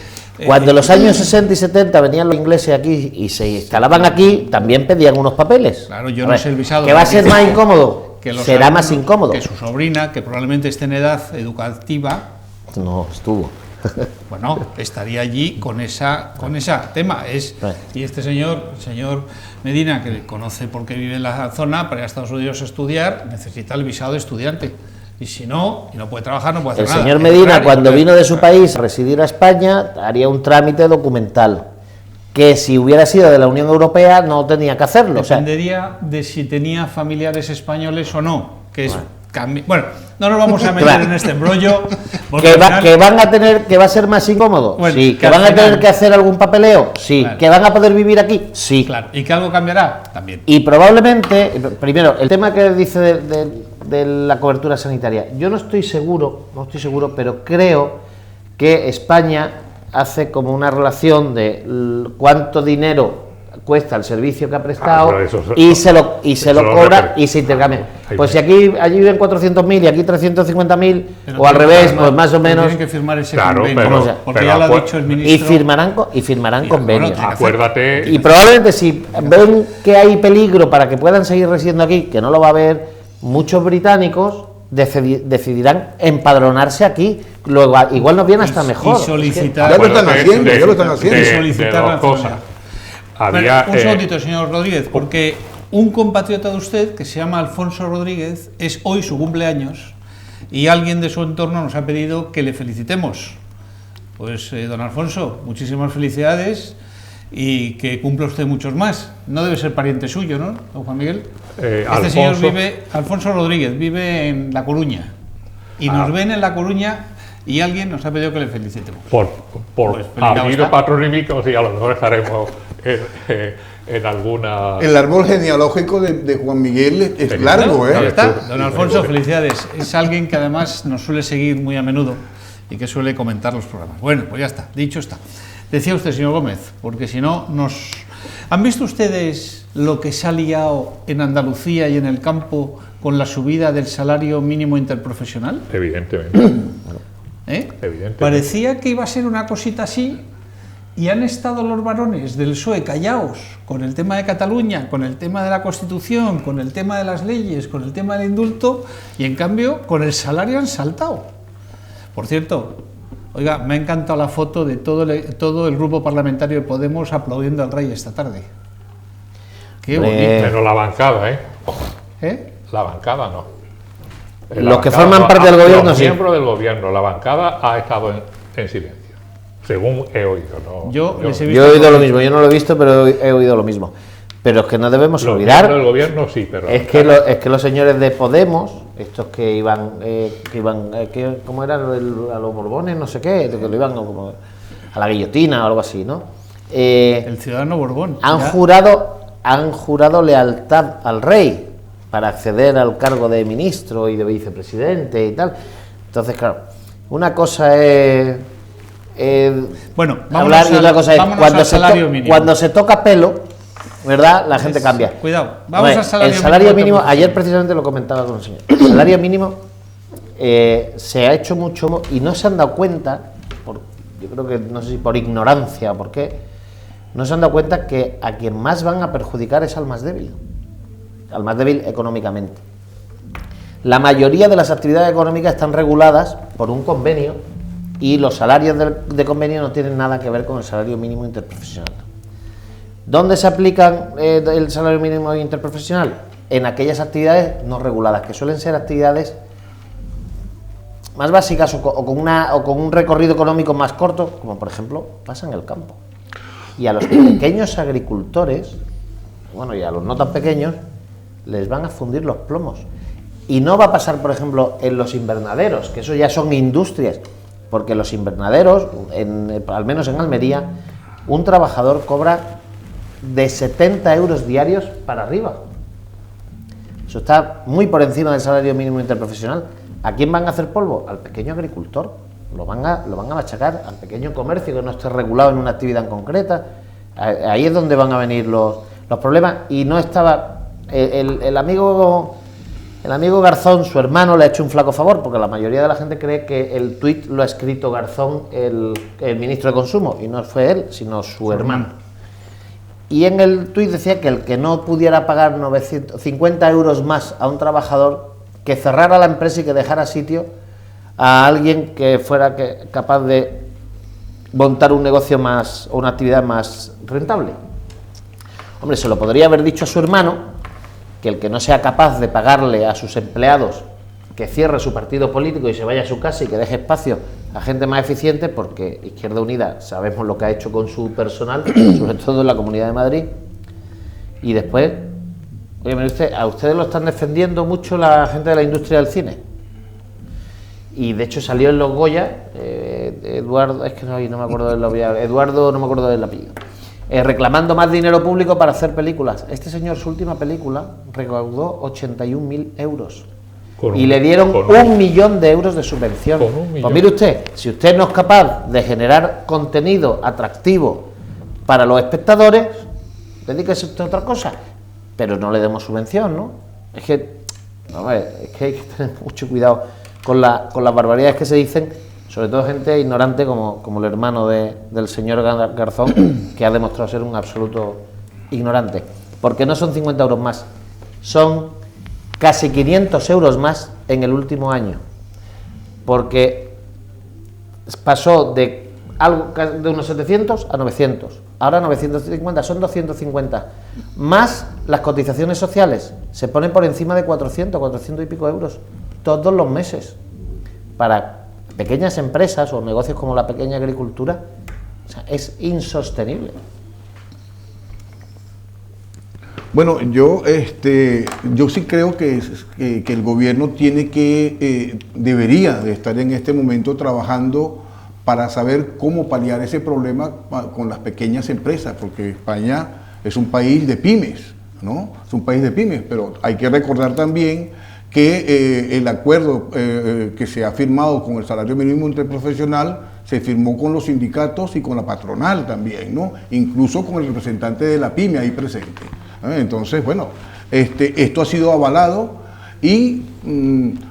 cuando en los años 60 y 70 venían los ingleses aquí y se instalaban aquí, también pedían unos papeles. Claro, yo no sé el visado. ¿Que va a ser más incómodo? Será más incómodo. Que su sobrina, que probablemente esté en edad educativa... No, estuvo. Bueno, estaría allí con esa tema. Y este señor Medina, que conoce por qué vive en la zona, para ir a Estados Unidos a estudiar, necesita el visado de estudiante. Y si no, y no puede trabajar, no puede hacer nada. El señor Medina, cuando vino de su país a residir a España, haría un trámite documental, que si hubiera sido de la Unión Europea no tenía que hacerlo. Dependería de si tenía familiares españoles o no, que es... Bueno, no nos vamos a meter en este embrollo. Que va a ser más incómodo, bueno, sí. Que van a tener que hacer algún papeleo, sí. Claro. Que van a poder vivir aquí, sí. Claro. Y que algo cambiará, también. Y probablemente, primero, el tema que dice de la cobertura sanitaria, yo no estoy seguro, pero creo que España hace como una relación de cuánto dinero cuesta el servicio que ha prestado pero eso y se lo eso cobra no y se intercambia. Ahí Pues va. si allí viven 400.000 y aquí 350.000, Pero o al tienen que revés, firmar- pues más o menos, Tienen que firmar ese Claro, convenio, pero- o sea, porque pero ya lo ha acuer- dicho el y ministro. firmarán Y, convenios. bueno, Acuérdate, Y probablemente si ven que hay peligro para que puedan seguir residiendo aquí, que no lo va a haber, muchos británicos decidirán empadronarse aquí. Luego, igual nos viene hasta mejor. y solicitar- Ya lo están acuérdate haciendo, ya lo están haciendo. de Solicitar dos la cosas. nacionalidad. Había, Un segundito, señor Rodríguez, porque un compatriota de usted, que se llama Alfonso Rodríguez, es hoy su cumpleaños y alguien de su entorno nos ha pedido que le felicitemos. Pues, don Alfonso, muchísimas felicidades y que cumpla usted muchos más. No debe ser pariente suyo, ¿no, don Juan Miguel? Este señor vive, Alfonso Rodríguez, vive en La Coruña y nos ven en La Coruña y alguien nos ha pedido que le felicitemos. por Pues, felicitado habido está. patronímicos y a lo mejor estaremos en alguna... El árbol genealógico de Juan Miguel es Sí. largo, Ahí ¿eh? está, don Alfonso, felicidades. Es alguien que además nos suele seguir muy a menudo y que suele comentar los programas. Bueno, pues ya está, dicho está. Decía usted, señor Gómez, porque si no nos... ¿Han visto ustedes lo que se ha liado en Andalucía y en el campo con la subida del salario mínimo interprofesional? Evidentemente. Evidentemente. Parecía que iba a ser una cosita así y han estado los varones del PSOE callaos con el tema de Cataluña, con el tema de la Constitución, con el tema de las leyes, con el tema del indulto y en cambio con el salario han saltado. Por cierto, oiga, me ha encantado la foto de todo el grupo parlamentario de Podemos aplaudiendo al rey esta tarde. Qué bonito. Menos la bancada, ¿eh? Ojo, ¿Eh? la bancada no. Los que forman parte del gobierno, los sí. miembros del gobierno, la bancada ha estado en silencio, según he oído. ¿No? Yo les he Yo he oído visto- lo mismo, yo no lo he visto, pero he oído lo mismo. Pero es que no debemos Los olvidar, miembros del gobierno sí, pero... es que los señores de Podemos, estos que iban, ¿cómo era? A los Borbones, no sé qué, que lo iban como a la guillotina o algo así, ¿no? El ciudadano Borbón. Han ya. jurado lealtad al rey para acceder al cargo de ministro y de vicepresidente y tal. Entonces, claro, una cosa es Bueno, hablar y otra cosa es vámonos al salario mínimo. cuando se toca pelo, ¿verdad? La gente cambia. Cuidado, vamos Hombre, al salario el salario mínimo, interprofesional. ayer precisamente lo comentaba con el señor. El salario mínimo se ha hecho mucho y no se han dado cuenta, yo creo que no sé si por ignorancia o por qué, no se han dado cuenta que a quien más van a perjudicar es al más débil económicamente. La mayoría de las actividades económicas están reguladas por un convenio y los salarios de convenio no tienen nada que ver con el salario mínimo interprofesional. ¿Dónde se aplica el salario mínimo interprofesional? En aquellas actividades no reguladas, que suelen ser actividades más básicas o con un recorrido económico más corto, como por ejemplo pasa en el campo. Y a los pequeños agricultores, bueno, y a los no tan pequeños, les van a fundir los plomos. Y no va a pasar, por ejemplo, en los invernaderos, que eso ya son industrias, porque los invernaderos, al menos en Almería, un trabajador cobra de 70 euros diarios para arriba. Eso está muy por encima del salario mínimo interprofesional. ¿A quién van a hacer polvo? Al pequeño agricultor. Lo van a machacar, al pequeño comercio que no esté regulado en una actividad en concreta. Ahí es donde van a venir los problemas. Y no estaba... El amigo Garzón, su hermano, le ha hecho un flaco favor, porque la mayoría de la gente cree que el tuit lo ha escrito Garzón, el ministro de Consumo, y no fue él, sino su hermano. Y en el tuit decía que el que no pudiera pagar 950 euros más a un trabajador, que cerrara la empresa y que dejara sitio a alguien que fuera capaz de montar un negocio más, o una actividad más rentable. Hombre, se lo podría haber dicho a su hermano, que el que no sea capaz de pagarle a sus empleados que cierre su partido político y se vaya a su casa y que deje espacio a gente más eficiente, porque Izquierda Unida sabemos lo que ha hecho con su personal, sobre todo en la Comunidad de Madrid. Y después, oye, mire usted, a ustedes lo están defendiendo mucho la gente de la industria del cine. Y de hecho salió en los Goya, Eduardo, es que no me acuerdo del apellido, Eduardo, no me acuerdo del apellido. Reclamando más dinero público para hacer películas. Este señor, su última película, recaudó 81.000 euros. Y le dieron 1 millón de euros de subvención. Pues mire usted, si usted no es capaz de generar contenido atractivo para los espectadores, dedíquese usted a otra cosa, pero no le demos subvención, ¿no? Es que hay que tener mucho cuidado con las barbaridades que se dicen, sobre todo gente ignorante como el hermano del señor Garzón, que ha demostrado ser un absoluto ignorante, porque no son 50 euros más, son casi 500 euros más en el último año, porque pasó de unos 700 a 900, ahora 950, son 250, más las cotizaciones sociales, se ponen por encima de 400 y pico euros, todos los meses, para pequeñas empresas o negocios como la pequeña agricultura. O sea, es insostenible. Bueno, yo sí creo que el gobierno debería de estar en este momento trabajando para saber cómo paliar ese problema con las pequeñas empresas, porque España es un país de pymes, ¿no? Es un país de pymes, pero hay que recordar también que el acuerdo que se ha firmado con el salario mínimo interprofesional se firmó con los sindicatos y con la patronal también, ¿no? Incluso con el representante de la pyme ahí presente. Entonces, bueno, esto ha sido avalado,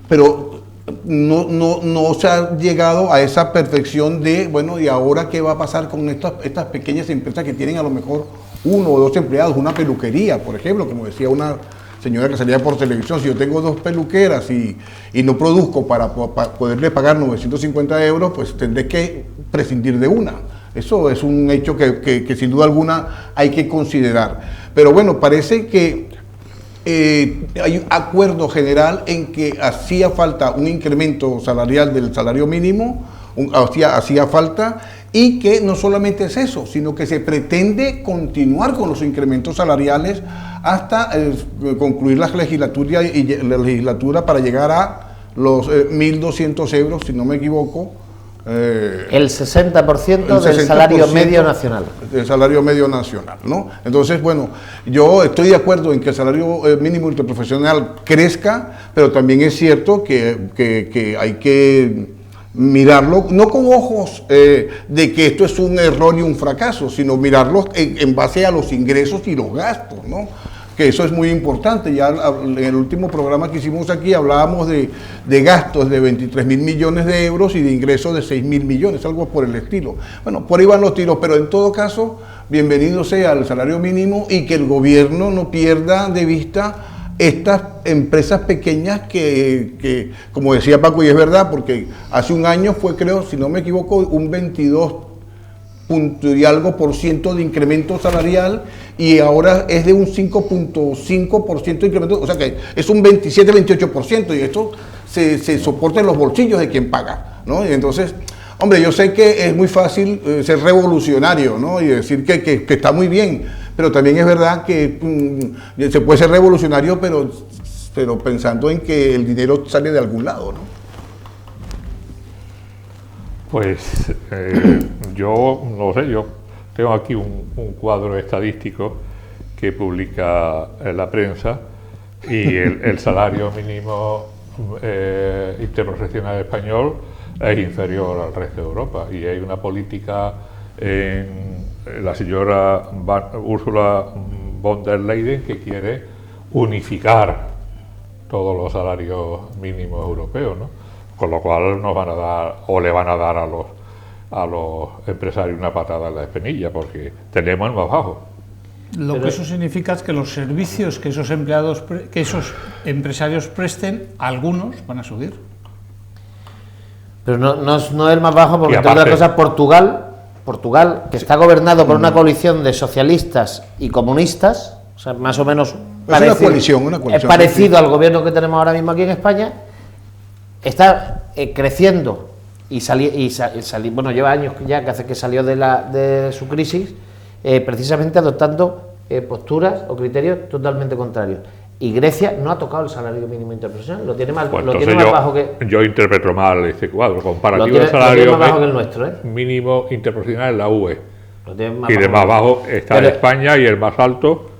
pero no se ha llegado a esa perfección de, bueno, ¿y ahora qué va a pasar con estas pequeñas empresas que tienen a lo mejor 1 o 2 empleados? Una peluquería, por ejemplo, como decía una señora que salía por televisión, si yo tengo 2 peluqueras y no produzco para poderle pagar 950 euros, pues tendré que prescindir de una. Eso es un hecho que sin duda alguna hay que considerar. Pero bueno, parece que hay un acuerdo general en que hacía falta un incremento salarial del salario mínimo, hacía falta, y que no solamente es eso, sino que se pretende continuar con los incrementos salariales hasta concluir la legislatura para llegar a los 1.200 euros, si no me equivoco. El 60% del salario medio nacional. Del salario medio nacional, ¿no? Entonces, bueno, yo estoy de acuerdo en que el salario mínimo interprofesional crezca, pero también es cierto que hay que mirarlo, no con ojos de que esto es un error y un fracaso, sino mirarlo en base a los ingresos y los gastos, ¿no? Que eso es muy importante. Ya en el último programa que hicimos aquí hablábamos de gastos de 23.000 millones de euros y de ingresos de 6.000 millones, algo por el estilo. Bueno, por ahí van los tiros, pero en todo caso, bienvenido sea el salario mínimo y que el gobierno no pierda de vista estas empresas pequeñas que, como decía Paco, y es verdad, porque hace un año fue, creo, si no me equivoco, un 22 punto y algo por ciento de incremento salarial, y ahora es de un 5.5% de incremento, o sea que es un 27-28%, y esto se soporta en los bolsillos de quien paga, ¿no? Y entonces, hombre, yo sé que es muy fácil ser revolucionario, ¿no? Y decir que está muy bien, pero también es verdad que se puede ser revolucionario, pero pensando en que el dinero sale de algún lado, ¿no? Pues yo no sé, yo tengo aquí un cuadro estadístico que publica la prensa, y el salario mínimo interprofesional español es inferior al resto de Europa, y hay una política en la señora Ursula von der Leyen que quiere unificar todos los salarios mínimos europeos, ¿no? Con lo cual nos van a dar, o le van a dar a los empresarios una patada en la espinilla, porque tenemos el más bajo. Lo que eso significa es que los servicios que esos empresarios presten, algunos van a subir. Pero no es el más bajo, porque aparte, entre otras cosas Portugal, que está gobernado por una coalición de socialistas y comunistas, o sea, más o menos una coalición, es parecido al gobierno que tenemos ahora mismo aquí en España, está creciendo y bueno, lleva años ya que hace que salió de su crisis, precisamente adoptando posturas o criterios totalmente contrarios. Y Grecia no ha tocado el salario mínimo interprofesional, lo tiene más, pues lo tiene más bajo que... Yo interpreto mal este cuadro, comparativo del salario más bajo que el nuestro, mínimo interprofesional en la UE. Y de más bajo está España, y el más alto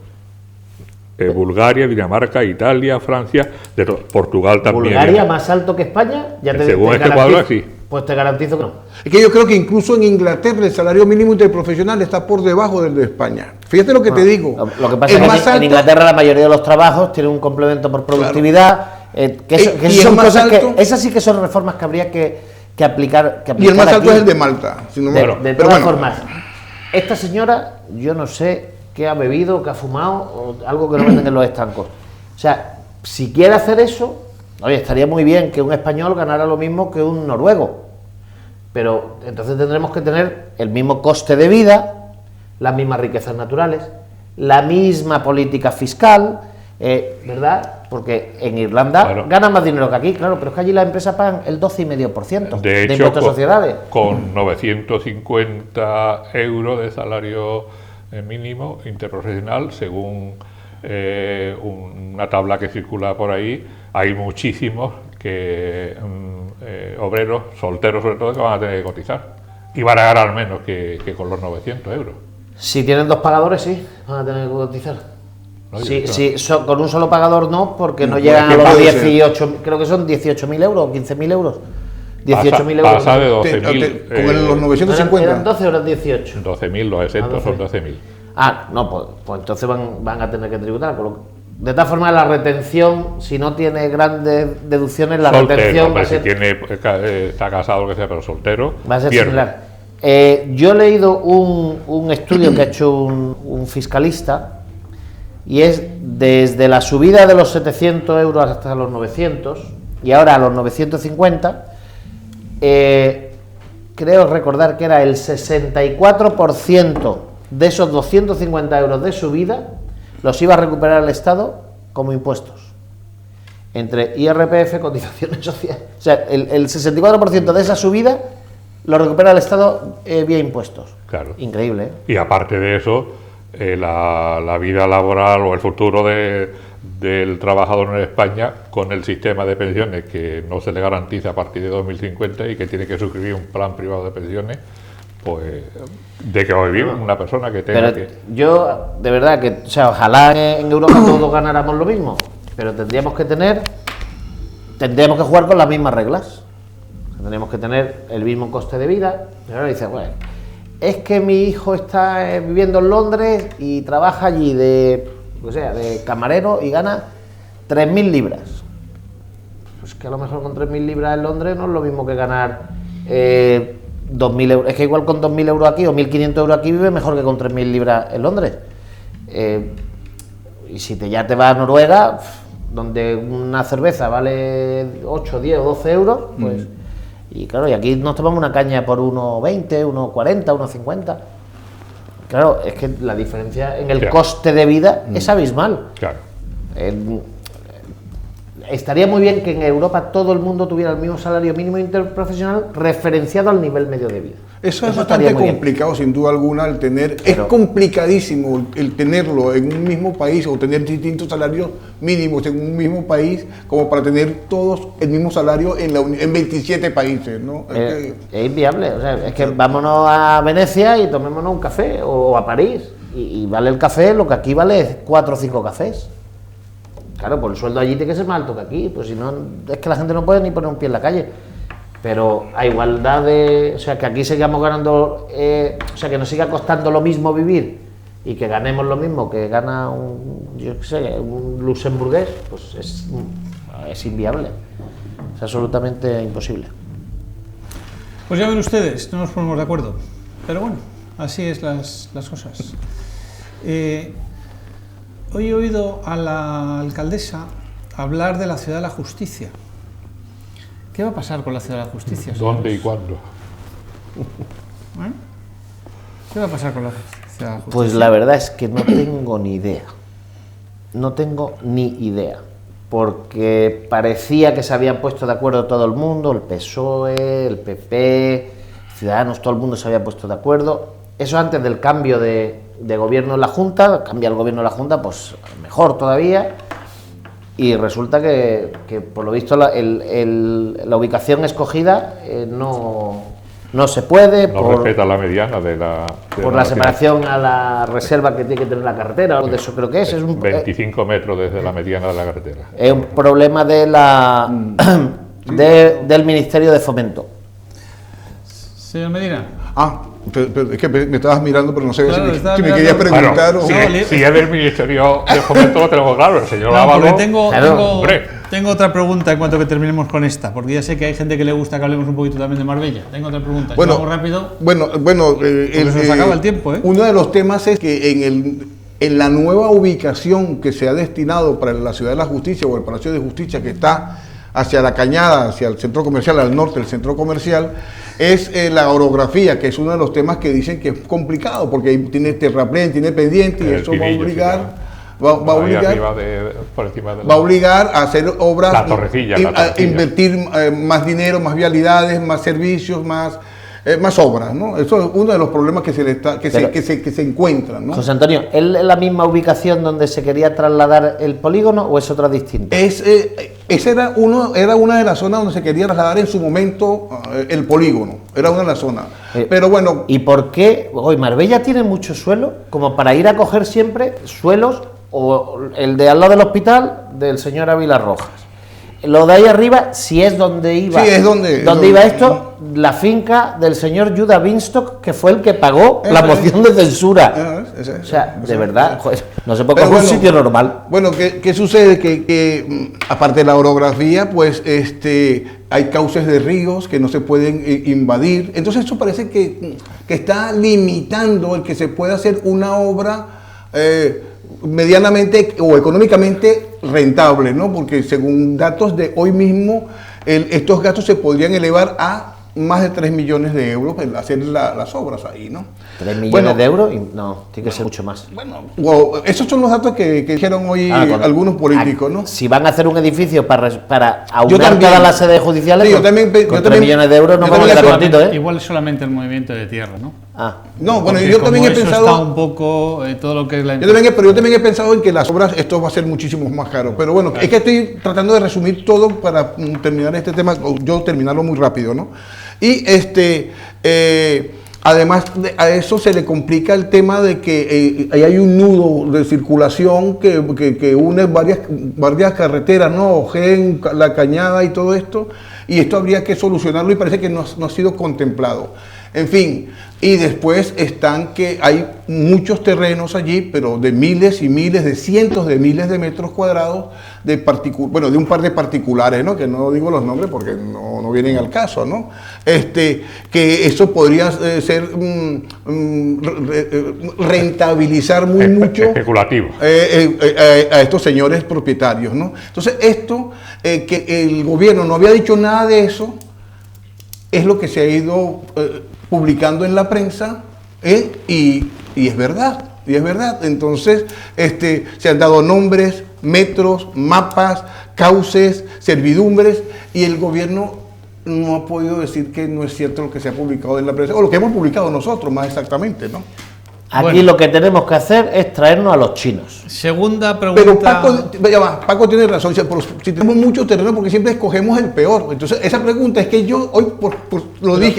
Bulgaria, Dinamarca, Italia, Francia, Portugal también. ¿Bulgaria más alto que España? Según este cuadro, sí. Pues te garantizo que no. Es que yo creo que incluso en Inglaterra el salario mínimo interprofesional está por debajo del de España. Fíjate lo que te digo. Lo que pasa es que en Inglaterra la mayoría de los trabajos tienen un complemento por productividad. Esas sí que son reformas que habría que aplicar. Y el más alto es el de Malta. De todas formas, esta señora, yo no sé qué ha bebido, qué ha fumado, o algo que no venden en los estancos. O sea, si quiere hacer eso, oye, estaría muy bien que un español ganara lo mismo que un noruego. Pero entonces tendremos que tener el mismo coste de vida, las mismas riquezas naturales, la misma política fiscal, ¿verdad? Porque en Irlanda ganan más dinero que aquí, claro, pero es que allí las empresas pagan el 12,5% de impuestos a sociedades. Con 950 euros de salario mínimo interprofesional, según una tabla que circula por ahí, hay muchísimos obreros, solteros sobre todo, que van a tener que cotizar y van a ganar menos que con los 900 euros. Si tienen 2 pagadores, sí, van a tener que cotizar. No, con un solo pagador no, porque no llegan a los 18, creo que son 18.000 euros, 15.000 euros. 18.000 euros. Pasa de 12.000. Con los 950. ¿Eran 12 o eran 18? 12.000, los exentos son 12.000. Ah, no, pues entonces van a tener que tributar. De todas formas, la retención, si no tiene grandes deducciones, la retención va a ser... Si está casado o lo que sea, pero soltero, va a ser pierde. similar. Yo he leído un estudio que ha hecho un fiscalista, y es desde la subida de los 700 euros hasta los 900, y ahora a los 950, creo recordar que era el 64% de esos 250 euros de subida los iba a recuperar el Estado como impuestos, entre IRPF, cotizaciones sociales. O sea, el 64% de esa subida lo recupera el Estado vía impuestos. Claro. Increíble, ¿eh? Y aparte de eso, la vida laboral o el futuro del trabajador en España, con el sistema de pensiones que no se le garantiza a partir de 2050 y que tiene que suscribir un plan privado de pensiones, pues de que va a vivir una persona que tenga que... Yo, de verdad, que, o sea, ojalá en Europa todos ganáramos lo mismo, pero tendríamos que jugar con las mismas reglas. Tendríamos que tener el mismo coste de vida. Y ahora dice, bueno, es que mi hijo está viviendo en Londres y trabaja allí de camarero y gana 3.000 libras. Pues que a lo mejor con 3.000 libras en Londres no es lo mismo que ganar 2.000 euros. Es que igual con 2.000 euros aquí o 1.500 euros aquí vive mejor que con 3.000 libras en Londres. Y si ya te vas a Noruega, donde una cerveza vale 8, 10 o 12 euros, pues... Y claro, y aquí nos tomamos una caña por 1,20, 1,40, 1,50. Claro, es que la diferencia en el coste de vida es abismal. Claro. Estaría muy bien que en Europa todo el mundo tuviera el mismo salario mínimo interprofesional referenciado al nivel medio de vida. Eso es bastante complicado, sin duda alguna, el tener... Es complicadísimo el tenerlo en un mismo país o tener distintos salarios mínimos en un mismo país como para tener todos el mismo salario en 27 países, ¿no? Es inviable, o sea, es que vámonos a Venecia y tomémonos un café, o a París, y vale el café lo que aquí vale 4 o 5 cafés. Claro, pues el sueldo allí tiene que ser más alto que aquí, pues si no, es que la gente no puede ni poner un pie en la calle. Pero a igualdad de... O sea, que aquí sigamos ganando... o sea, que nos siga costando lo mismo vivir y que ganemos lo mismo que gana un luxemburgués, pues es inviable. Es absolutamente imposible. Pues ya ven ustedes, no nos ponemos de acuerdo. Pero bueno, así es las cosas. Hoy he oído a la alcaldesa hablar de la Ciudad de la Justicia. ¿Qué va a pasar con la Ciudad de la Justicia? ¿Dónde y cuándo? ¿Qué va a pasar con la Ciudad de la Justicia? Pues la verdad es que no tengo ni idea. No tengo ni idea. Porque parecía que se habían puesto de acuerdo todo el mundo, el PSOE, el PP, Ciudadanos, todo el mundo se había puesto de acuerdo. Eso antes del cambio de gobierno en la Junta, cambia el gobierno en la Junta, pues mejor todavía. Y resulta que por lo visto la ubicación escogida no se puede. No respeta la mediana por la separación a la reserva que tiene que tener la carretera, algo de eso creo que es. 25 metros desde la mediana de la carretera. Es un problema del Ministerio de Fomento. Señor Medina. Pero es que me estabas mirando, pero no sé Claro, si estaba me mirando. querías preguntar Bueno, o... si es del Ministerio de Fomento lo tenemos claro, el señor No, porque Ábalos. tengo otra pregunta en cuanto que terminemos con esta, porque ya sé que hay gente que le gusta que hablemos un poquito también de Marbella. Tengo otra pregunta. Bueno, ¿Vamos rápido? Bueno, Se nos acaba el tiempo, ¿eh? Uno de los temas es que en la nueva ubicación que se ha destinado para la Ciudad de la Justicia o el Palacio de Justicia, que está hacia la Cañada, hacia el centro comercial, al norte del centro comercial, es la orografía, que es uno de los temas que dicen que es complicado, porque ahí tiene terraplén, tiene pendiente, y eso va a obligar... Va a obligar a hacer obras, la torrecilla. a invertir más dinero, más vialidades, más servicios, más obras, ¿no? Eso es uno de los problemas que se encuentran, ¿no? José Antonio, ¿es la misma ubicación donde se quería trasladar el polígono o es otra distinta? Esa era una de las zonas donde se quería trasladar en su momento el polígono, era una de las zonas. Pero bueno... ¿Y por qué? Hoy Marbella tiene mucho suelo, como para ir a coger siempre suelos, o el de al lado del hospital del señor Ávila Rojas. Lo de ahí arriba, si es donde iba, sí, es donde iba esto, la finca del señor Judah Binstock, que fue el que pagó la moción de censura. O sea, de verdad, joder, no se puede coger un sitio normal. Bueno, ¿qué sucede? Que aparte de la orografía, pues hay cauces de ríos que no se pueden invadir. Entonces eso parece que está limitando el que se pueda hacer una obra medianamente o económicamente rentable, ¿no? Porque según datos de hoy mismo, estos gastos se podrían elevar a más de 3 millones de euros para hacer las obras ahí, ¿no? 3 millones de euros, no, tiene que ser mucho más. Bueno, esos son los datos que dijeron hoy algunos políticos, ¿no? Si van a hacer un edificio para aunar todas las sedes judiciales, sí, con 3 millones de euros no vamos a quedar cortito, ¿eh? Igual es solamente el movimiento de tierra, ¿no? No, bueno, porque yo también he eso pensado está un poco todo lo que es la yo también he pensado en que las obras esto va a ser muchísimo más caro, pero bueno, es que estoy tratando de resumir todo para terminar este tema, yo terminarlo muy rápido, ¿no? Y además a eso se le complica el tema de que ahí hay un nudo de circulación que une varias carreteras, ¿no? Ojén, La Cañada y todo esto, y esto habría que solucionarlo y parece que no ha sido contemplado. En fin, y después están que hay muchos terrenos allí, pero de miles y miles, de cientos de miles de metros cuadrados de un par de particulares, ¿no? Que no digo los nombres porque no vienen al caso, ¿no? Que eso podría ser rentabilizar mucho especulativo a estos señores propietarios, ¿no? Entonces esto, que el gobierno no había dicho nada de eso, es lo que se ha ido publicando en la prensa, y es verdad, Entonces, se han dado nombres, metros, mapas, cauces, servidumbres, y el gobierno no ha podido decir que no es cierto lo que se ha publicado en la prensa, o lo que hemos publicado nosotros, más exactamente, ¿no? Aquí lo que tenemos que hacer es traernos a los chinos. Segunda pregunta. Pero Paco tiene razón, si tenemos mucho terreno, porque siempre escogemos el peor. Entonces, esa pregunta es que yo hoy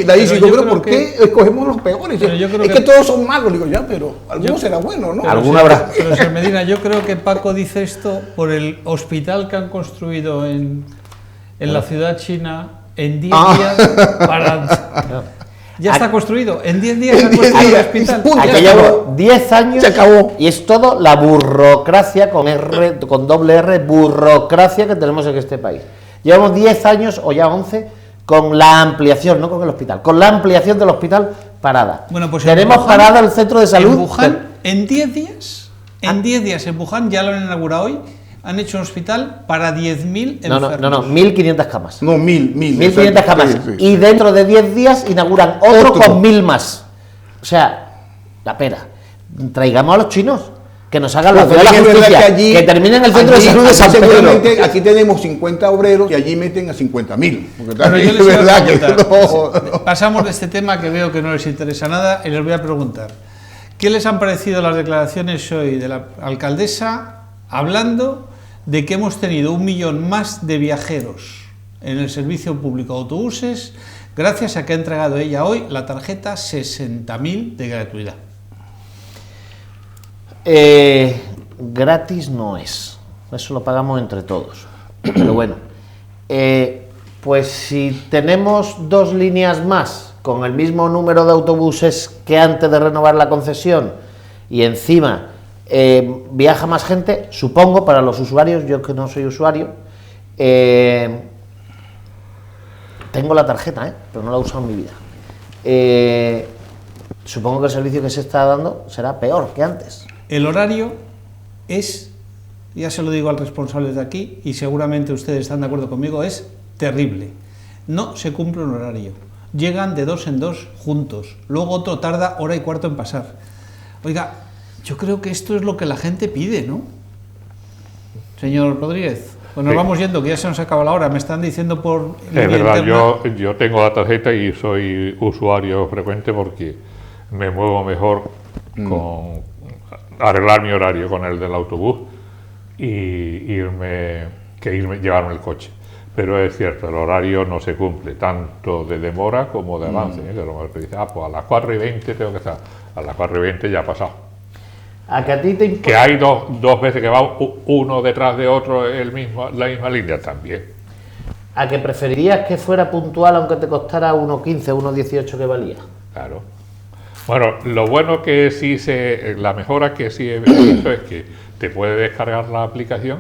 la hice, pero ¿por qué escogemos los peores? Es que todos son malos, digo, pero alguno será bueno, ¿no? Alguno habrá. Pero señor Medina, yo creo que Paco dice esto por el hospital que han construido en la ciudad china en 10 días para... Ya está construido. En 10 días se ha construido el hospital. Aquí llevo 10 años. Se acabó. Y es todo la burocracia, con doble R, burocracia que tenemos en este país. Llevamos 10 años, o ya 11, con la ampliación, no con el hospital, con la ampliación del hospital parada. Bueno, pues tenemos parada el centro de salud. En Wuhan, en 10 días, en Wuhan, ya lo han inaugurado hoy, han hecho un hospital para 10.000 enfermos. No, 1.500 camas. No, 1.500 camas. Sí. Y dentro de 10 días inauguran otro con 1.000 más. O sea, la pera. Traigamos a los chinos, que nos hagan la ciudad de la justicia, que terminen el centro de salud de San Pedro. Aquí tenemos 50 obreros y allí meten a 50.000. Pasamos de este tema que veo que no les interesa nada y les voy a preguntar. ¿Qué les han parecido las declaraciones hoy de la alcaldesa hablando de que hemos tenido 1 millón más de viajeros en el servicio público de autobuses gracias a que ha entregado ella hoy la tarjeta 60.000 de gratuidad? Gratis no es, eso lo pagamos entre todos, pero bueno, pues si tenemos 2 líneas más con el mismo número de autobuses que antes de renovar la concesión y encima viaja más gente, supongo, para los usuarios, yo que no soy usuario, tengo la tarjeta, pero no la he usado en mi vida. Supongo que el servicio que se está dando será peor que antes. El horario es, ya se lo digo al responsable de aquí, y seguramente ustedes están de acuerdo conmigo, es terrible. No se cumple un horario. Llegan de 2 en 2 juntos, luego otro tarda hora y cuarto en pasar. Oiga, yo creo que esto es lo que la gente pide, ¿no? Señor Rodríguez, pues nos vamos yendo, que ya se nos acaba la hora. Me están diciendo por... Es verdad, yo tengo la tarjeta y soy usuario frecuente porque me muevo mejor con arreglar mi horario con el del autobús y llevarme el coche. Pero es cierto, el horario no se cumple, tanto de demora como de avance. Que a lo mejor te dice, pues a las 4:20 tengo que estar, a las 4:20 ya ha pasado. ¿A que a ti te importa? Que hay dos veces que va uno detrás de otro la misma línea también. ¿A que preferirías que fuera puntual aunque te costara 1,15, 1,18 que valía? Claro. Bueno, lo bueno que sí la mejora que sí he visto es que te puede descargar la aplicación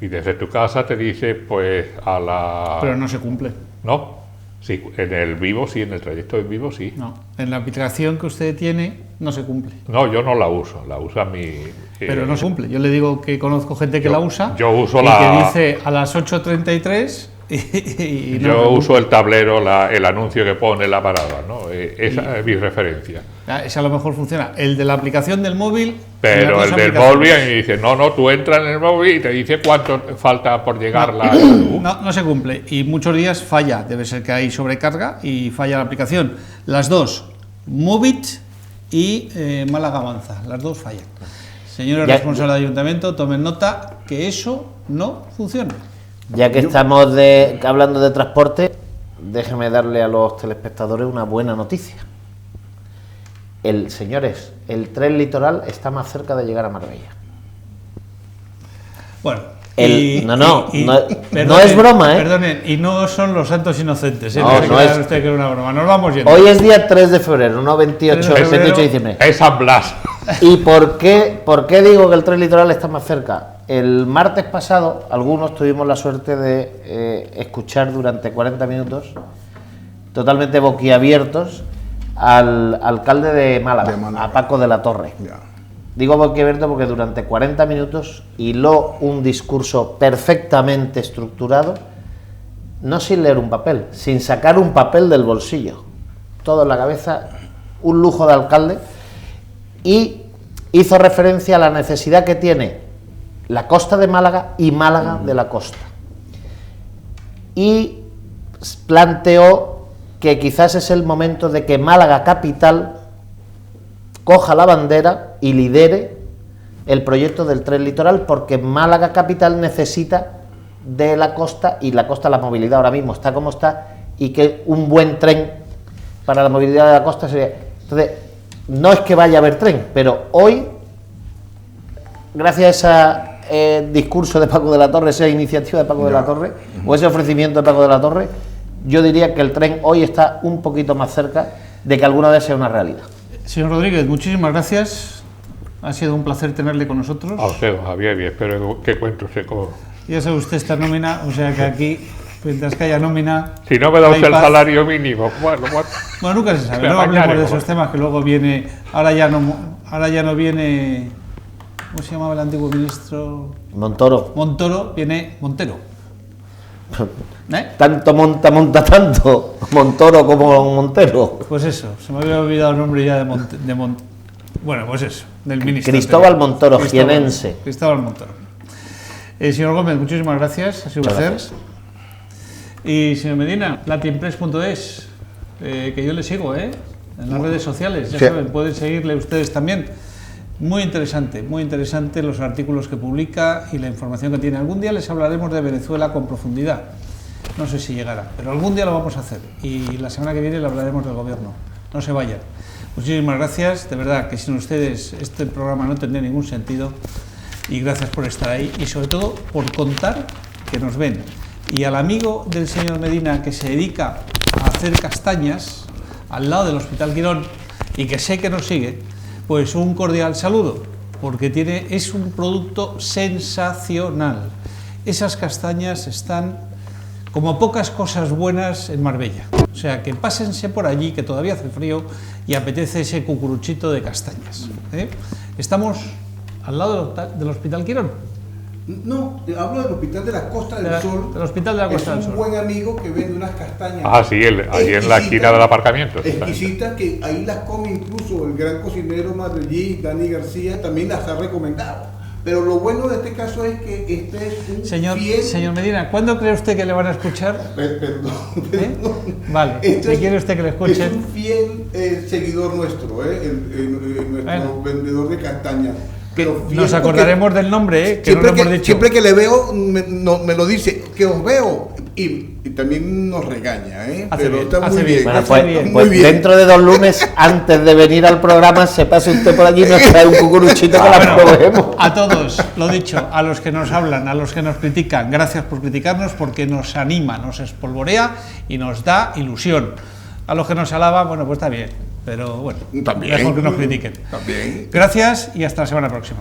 y desde tu casa te dice, pues, a la... Pero no se cumple. ¿No? Sí, en el vivo sí, en el trayecto en vivo sí. No, en la aplicación que usted tiene no se cumple. No, yo no la usa mi... Pero no se cumple. Yo le digo que conozco gente que la usa. Yo uso que dice a las 8:33 y no yo uso el tablero, el anuncio que pone la parada, ¿no? Esa es mi referencia. Ese a lo mejor funciona. El de la aplicación del móvil... Pero el del móvil y dice, no, tú entras en el móvil y te dice cuánto falta por llegar no se cumple. Y muchos días falla. Debe ser que hay sobrecarga y falla la aplicación. Las dos, Movit y Málaga Avanza, las dos fallan. Señores responsables del ayuntamiento, tomen nota que eso no funciona. Ya que estamos hablando de transporte, déjeme darle a los telespectadores una buena noticia. Señores, el tren litoral está más cerca de llegar a Marbella. Bueno, no es broma, Perdonen, y no son los santos inocentes, no es usted que es una broma. Nos vamos yendo. Hoy es día 3 de febrero, no 28 de diciembre. Es San Blas. ¿Y por qué digo que el tren litoral está más cerca? El martes pasado, algunos tuvimos la suerte de escuchar durante 40 minutos, totalmente boquiabiertos, al alcalde de Málaga, a Paco de la Torre. Ya. Digo boquiabierto porque durante 40 minutos hiló un discurso perfectamente estructurado, no sin leer un papel, sin sacar un papel del bolsillo. Todo en la cabeza, un lujo de alcalde, y hizo referencia a la necesidad que tiene la costa de Málaga y Málaga de la costa. Y planteó que quizás es el momento de que Málaga capital coja la bandera y lidere el proyecto del tren litoral, porque Málaga capital necesita de la costa, y la costa, la movilidad ahora mismo está como está, y que un buen tren para la movilidad de la costa sería... Entonces, no es que vaya a haber tren, pero hoy, gracias a ese discurso de Paco de la Torre, esa iniciativa de Paco de la Torre, o ese ofrecimiento de Paco de la Torre, yo diría que el tren hoy está un poquito más cerca de que alguna vez sea una realidad. Señor Rodríguez, muchísimas gracias. Ha sido un placer tenerle con nosotros. A usted, Javier, y espero que cuento seco. Ya sabe usted esta nómina, o sea que aquí, mientras que haya nómina... Si no me da usted el salario mínimo, bueno, nunca se sabe, no hablemos de esos temas, que luego viene... Ahora ya no viene... ¿Cómo se llamaba el antiguo ministro? Montoro, viene Montero. Tanto monta tanto Montoro como Montero. Pues eso, se me había olvidado el nombre ya bueno, pues eso, del ministro. Cristóbal Montoro, jienense. Cristóbal Montoro. Señor Gómez, muchísimas gracias, ha sido un placer. Y señor Medina, latinpress.es, que yo le sigo, en las redes sociales, ya saben, pueden seguirle ustedes también. Muy interesante los artículos que publica y la información que tiene. Algún día les hablaremos de Venezuela con profundidad. No sé si llegará, pero algún día lo vamos a hacer. Y la semana que viene le hablaremos del gobierno. No se vayan. Muchísimas gracias. De verdad que sin ustedes este programa no tendría ningún sentido. Y gracias por estar ahí y sobre todo por contar que nos ven. Y al amigo del señor Medina que se dedica a hacer castañas, al lado del Hospital Quirón, y que sé que nos sigue, pues un cordial saludo, porque es un producto sensacional. Esas castañas están como pocas cosas buenas en Marbella. O sea, que pásense por allí, que todavía hace frío y apetece ese cucuruchito de castañas. Estamos al lado del Hospital Quirón. No, hablo del Hospital de la Costa del Sol. Del Hospital de la Costa del Es un Sol. buen amigo que vende unas castañas. Ah, sí, ahí en la esquina del aparcamiento. Exquisitas, que ahí las come incluso el gran cocinero madrileño, Dani García, también las ha recomendado. Pero lo bueno de este caso es que este es un Señor Medina, ¿cuándo cree usted que le van a escuchar? Perdón. Vale, ¿quiere usted que le escuchen? Es un fiel seguidor nuestro, nuestro vendedor de castañas. Nos acordaremos del nombre, que siempre, no lo hemos dicho. Siempre que le veo, me lo dice, que os veo, y también nos regaña, Hace bien, está hace muy bien. Bueno, Muy bien. pues dentro de 2 lunes, antes de venir al programa, se pase usted por allí y nos trae un cucuruchito que la probemos. A todos, lo dicho, a los que nos hablan, a los que nos critican, gracias por criticarnos, porque nos anima, nos espolvorea y nos da ilusión. A los que nos alaban, bueno, pues está bien, pero bueno, También. mejor que nos critiquen. También. Gracias y hasta la semana próxima.